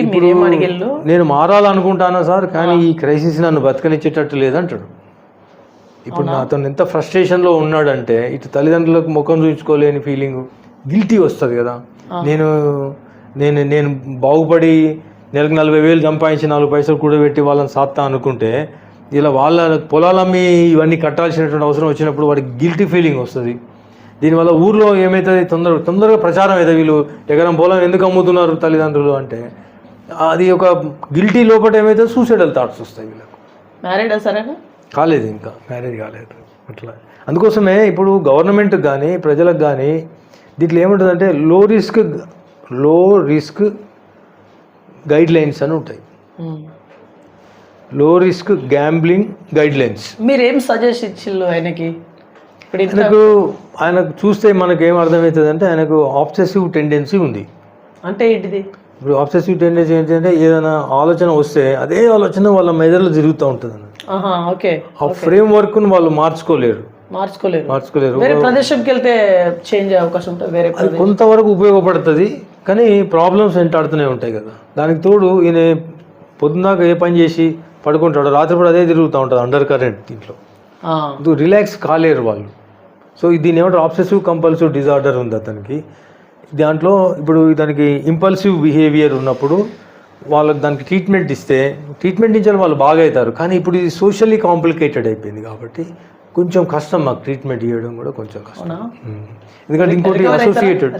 నేను మారాలనుకుంటానా సార్, కానీ ఈ క్రైసిస్ నన్ను బతకనిచ్చేటట్టు లేదంటాడు. ఇప్పుడు అతను ఎంత ఫ్రస్ట్రేషన్లో ఉన్నాడంటే ఇటు తల్లిదండ్రులకు ముఖం చూపించుకోలేని ఫీలింగ్, గిల్టీ వస్తుంది కదా. నేను బాగుపడి నెలకు 40,000 సంపాదించి 4 పైసలు కూడబెట్టి వాళ్ళని సాత్తా అనుకుంటే ఇలా వాళ్ళ పొలాలమ్మి ఇవన్నీ కట్టాల్సినటువంటి అవసరం వచ్చినప్పుడు వాడికి గిల్టీ ఫీలింగ్ వస్తుంది. దీనివల్ల ఊర్లో ఏమవుతుంది, తొందరగా ప్రచారం అవుతుంది, వీళ్ళు ఎకరం పొలం ఎందుకు అమ్ముతున్నారు తల్లిదండ్రులు అంటే. అది ఒక గిల్టీ లోపల ఏమవుతుంది, సూసైడల్ థాట్స్ వస్తాయి వీళ్ళకు. మ్యారీడ్ సరే కాలేదు, ఇంకా మ్యారేజ్ కాలేదు. అట్లా అందుకోసమే ఇప్పుడు గవర్నమెంట్ కానీ ప్రజలకు కానీ దీంట్లో ఏముంటుందంటే లో రిస్క్ గైడ్ లైన్స్ అని ఉంటాయి. లో రిస్క్ గ్యాంబ్లింగ్ గైడ్ లైన్స్. మీరేం సజెస్ట్ ఇచ్చిల్లు ఆయనకి? ఆయనకు చూస్తే మనకు ఏం అర్థమవుతుంది అంటే ఆయనకు ఆబ్సెసివ్ టెండెన్సీ ఉంది. అంటే ఏంటిది? ఇప్పుడు ఆబ్సెసివ్ టెండెన్సీ ఏంటంటే ఏదైనా ఆలోచన వస్తే అదే ఆలోచన వాళ్ళ మెదడులో తిరుగుతూ ఉంటుంది అన్న. ఆ ఫ్రేమ్ వర్క్ను వాళ్ళు మార్చుకోలేరు. వేరే ప్రదేశంకి వెళ్తే చేంజ్ అయ్యే అవకాశం ఉంటుంది. వేరే అది కొంతవరకు ఉపయోగపడుతుంది, కానీ ప్రాబ్లమ్స్ వెంటాడుతూనే ఉంటాయి కదా. దానికి తోడు ఈయన పొద్దున్నాక ఏ పని చేసి పడుకుంటాడు, రాత్రిపూట అదే తిరుగుతూ ఉంటుంది అండర్ కరెంట్. దీంట్లో రిలాక్స్ కాలేరు వాళ్ళు. సో దీని ఏమంటారు, ఆబ్సెసివ్ కంపల్సివ్ డిజార్డర్ ఉంది అతనికి. దాంట్లో ఇప్పుడు దానికి ఇంపల్సివ్ బిహేవియర్ ఉన్నప్పుడు వాళ్ళకి దానికి ట్రీట్మెంట్ ఇస్తే ట్రీట్మెంట్ నుంచి వాళ్ళు బాగా అవుతారు. కానీ ఇప్పుడు ఇది సోషల్లీ కాంప్లికేటెడ్ అయిపోయింది కాబట్టి కొంచెం కష్టం మాకు ట్రీట్మెంట్ ఇవ్వడం కూడా కొంచెం కష్టం. ఎందుకంటే ఇంకోటి అసోసియేటెడ్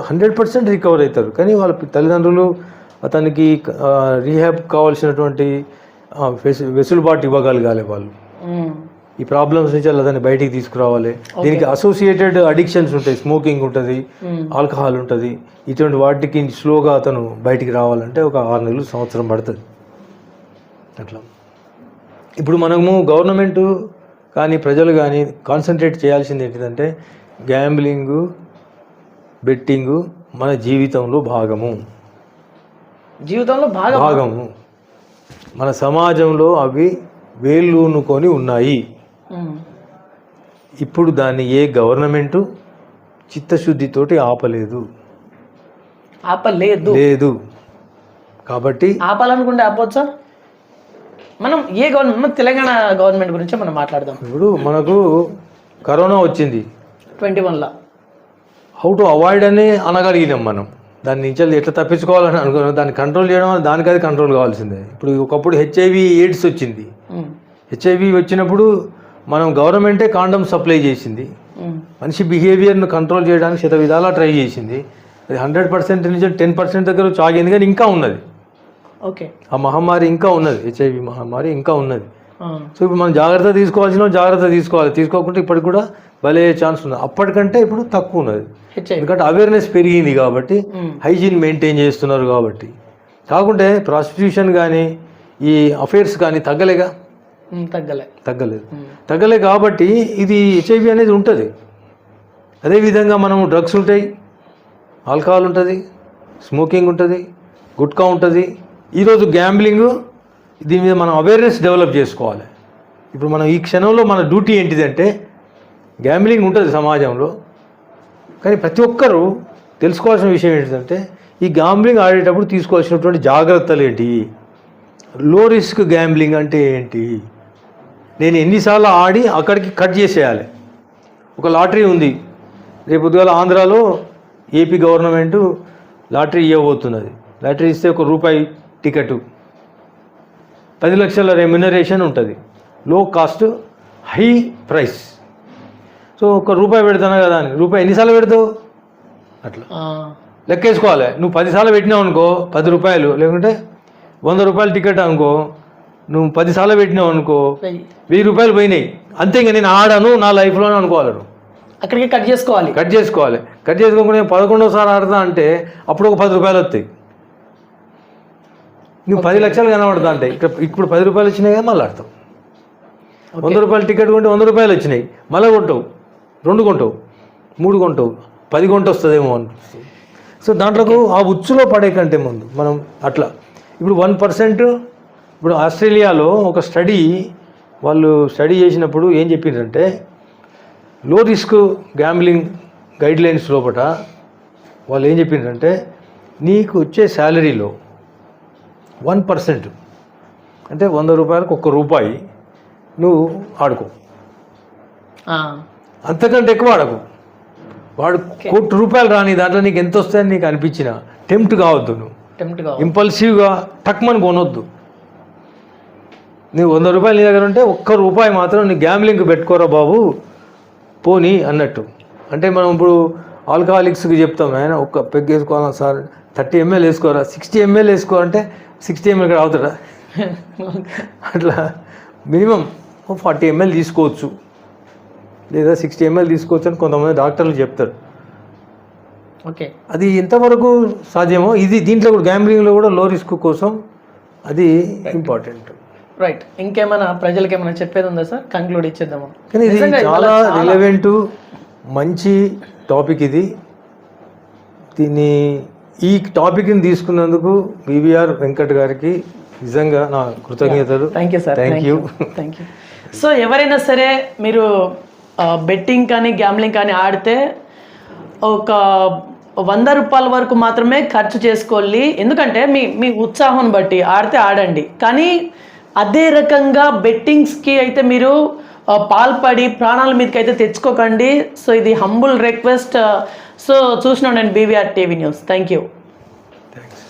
100% రికవర్ అవుతారు, కానీ వాళ్ళ తల్లిదండ్రులు అతనికి రీహాబ్ కావాల్సినటువంటి వెసులుబాటు ఇవ్వగలగాలి వాళ్ళు. ఈ ప్రాబ్లమ్స్ నుంచి అతన్ని బయటికి తీసుకురావాలి. దీనికి అసోసియేటెడ్ అడిక్షన్స్ ఉంటాయి, స్మోకింగ్ ఉంటుంది, ఆల్కహాల్ ఉంటుంది. ఇటువంటి వాటికి స్లోగా అతను బయటికి రావాలంటే ఒక 6 నెలలు సంవత్సరం పడుతుంది. అట్లా ఇప్పుడు మనము గవర్నమెంట్ కానీ ప్రజలు కానీ కాన్సన్ట్రేట్ చేయాల్సింది ఏంటిదంటే గ్యాంబ్లింగు బెట్టింగు మన జీవితంలో భాగము భాగము మన సమాజంలో అవి వేళ్ళూనుకొని ఉన్నాయి. ఇప్పుడు దాన్ని ఏ గవర్నమెంటు చిత్తశుద్ధితోటి ఆపలేదు లేదు. కాబట్టి ఆపాలనుకుంటే ఆపొచ్చా? మనం ఏ గవర్నమెంట్, తెలంగాణ గవర్నమెంట్ గురించి మనం మాట్లాడదాం. ఇప్పుడు మనకు కరోనా వచ్చింది 21లో. హౌ టు అవాయిడ్ అని అనగలిగినాం మనం. దాని నుంచి ఎట్లా తప్పించుకోవాలని అనుకున్నాం. దాన్ని కంట్రోల్ చేయడం వల్ల దానికి అది కంట్రోల్ కావాల్సిందే. ఇప్పుడు ఒకప్పుడు హెచ్ఐవి ఎయిడ్స్ వచ్చింది. హెచ్ఐవి వచ్చినప్పుడు మనం గవర్నమెంటే కాండమ్ సప్లై చేసింది. మనిషి బిహేవియర్ను కంట్రోల్ చేయడానికి శత విధాలా ట్రై చేసింది. అది 100% నుంచి 10% దగ్గర ఆగింది, కానీ ఇంకా ఉన్నది. ఓకే, ఆ మహమ్మారి ఇంకా ఉన్నది, హెచ్ఐవి మహమ్మారి ఇంకా ఉన్నది. సో ఇప్పుడు మనం జాగ్రత్త తీసుకోకుంటే ఇప్పటికి కూడా భలే ఛాన్స్ ఉన్నది. అప్పటికంటే ఇప్పుడు తక్కువ ఉన్నది, ఎందుకంటే అవేర్నెస్ పెరిగింది కాబట్టి, హైజీన్ మెయింటైన్ చేస్తున్నారు కాబట్టి. కాకుంటే ప్రాస్టిట్యూషన్ కానీ ఈ అఫైర్స్ కానీ తగ్గలేదు కాబట్టి ఇది హెచ్ఐవి అనేది ఉంటుంది. అదేవిధంగా మనం డ్రగ్స్ ఉంటాయి, ఆల్కహాల్ ఉంటుంది, స్మోకింగ్ ఉంటుంది, గుట్కా ఉంటుంది. ఈరోజు గ్యాంబ్లింగ్, దీని మీద మనం అవేర్నెస్ డెవలప్ చేసుకోవాలి. ఇప్పుడు మనం ఈ క్షణంలో మన డ్యూటీ ఏంటిదంటే, గ్యాంబ్లింగ్ ఉంటుంది సమాజంలో, కానీ ప్రతి ఒక్కరూ తెలుసుకోవాల్సిన విషయం ఏంటిదంటే, ఈ గ్యాంబ్లింగ్ ఆడేటప్పుడు తీసుకోవాల్సినటువంటి జాగ్రత్తలు ఏంటి, లో రిస్క్ గ్యాంబ్లింగ్ అంటే ఏంటి, నేను ఎన్నిసార్లు ఆడి అక్కడికి కట్ చేసేయాలి. ఒక లాటరీ ఉంది, రేపు పొద్దుగాల ఆంధ్రాలో ఏపీ గవర్నమెంటు లాటరీ ఇవ్వబోతున్నది. లాటరీ ఇస్తే ₹1 టికెట్, 10 లక్షల రెమ్యునరేషన్ ఉంటుంది, లో కాస్ట్ హై ప్రైస్. సో ₹1 పెడతాను కదా అని రూపాయి ఎన్నిసార్లు పెడతావు, అట్లా లెక్కేసుకోవాలి. నువ్వు 10 సార్లు పెట్టినావు అనుకో ₹10, లేకుంటే ₹100 టికెట్ అనుకో, నువ్వు 10 సార్లు పెట్టినావు అనుకో ₹1000 పోయినాయి. అంతే, ఇంకా నేను ఆడాను నా లైఫ్లోనే అనుకోవాలి. అక్కడికి కట్ చేసుకోవాలి. కట్ చేసుకోకుండా 11వ సారి ఆడతా అంటే అప్పుడు ఒక ₹10 వస్తాయి. నువ్వు 10 లక్షలు కనబడతా అంటే ఇప్పుడు ₹10 వచ్చినాయి కదా, మళ్ళీ ఆడతావు. ₹100 టికెట్ కొంటే ₹100 వచ్చినాయి, మళ్ళీ కొంటావు, 2 కొంటావు, 3 కొంటావు, 10 కొంట వస్తుందేమో అనిపిస్తుంది. సో దాంట్లోకి ఆ ఉచ్చులో పడే కంటే ముందు మనం అట్లా ఇప్పుడు 1%. ఇప్పుడు ఆస్ట్రేలియాలో ఒక వాళ్ళు స్టడీ చేసినప్పుడు ఏం చెప్పిందంటే, లో రిస్క్ గ్యాంబ్లింగ్ గైడ్లైన్స్ లోపల వాళ్ళు ఏం చెప్పిందంటే, నీకు వచ్చే శాలరీలో 1%, అంటే ₹100కి ₹1 నువ్వు ఆడుకో, అంతకంటే ఎక్కువ ఆడకు. వాడు ₹1,00,00,000 రాని దాంట్లో నీకు ఎంత వస్తాయని నీకు అనిపించిన టెంప్ట్ కావద్దు. నువ్వు ఇంపల్సివ్గా టక్మని కొనొద్దు. నువ్వు ₹100 నీ దగ్గర ఉంటే ₹1 మాత్రం నీ గ్యాంబ్లింగ్ పెట్టుకోరా బాబు పోనీ అన్నట్టు. అంటే మనం ఇప్పుడు ఆల్కహాలిక్స్కి చెప్తాం, ఆయన ఒక్క పెగ్ వేసుకోవాలా సార్, 30 ml వేసుకోరా, 60 ml వేసుకోవాలంటే 60 ml ఇక్కడ అవుతాడా, అట్లా మినిమం 40 ml తీసుకోవచ్చు, లేదా 60 ml తీసుకోవచ్చు అని కొంతమంది డాక్టర్లు చెప్తారు. ఓకే, అది ఎంతవరకు సాధ్యమో ఇది దీంట్లో కూడా గ్యాంబ్లింగ్లో కూడా లో రిస్క్ కోసం అది ఇంపార్టెంట్. రైట్, ఇంకేమైనా ప్రజలకి ఏమైనా చెప్పేది ఉందా సార్? కంక్లూడ్ ఇచ్చేద్దాము. కానీ ఇది చాలా రిలవెంట్ మంచి టాపిక్ ఇది. ఈ టాపిక్ని తీసుకున్నందుకు బీవీఆర్ వెంకట్ గారికి నిజంగా నా కృతజ్ఞతలు. Thank you sir. Thank you. So ఎవరైనా సరే మీరు బెట్టింగ్ కానీ గ్యాంబ్లింగ్ కానీ ఆడితే ఒక ₹100 వరకు మాత్రమే ఖర్చు చేసుకోవాలి. ఎందుకంటే మీ ఉత్సాహం బట్టి ఆడితే ఆడండి, కానీ అదే రకంగా బెట్టింగ్స్కి అయితే మీరు పాల్పడి ప్రాణాల మీదకి అయితే తెచ్చుకోకండి. సో ఇది హంబుల్ రిక్వెస్ట్. సో చూసినా నేను BVR TV news. Thank you. Thanks.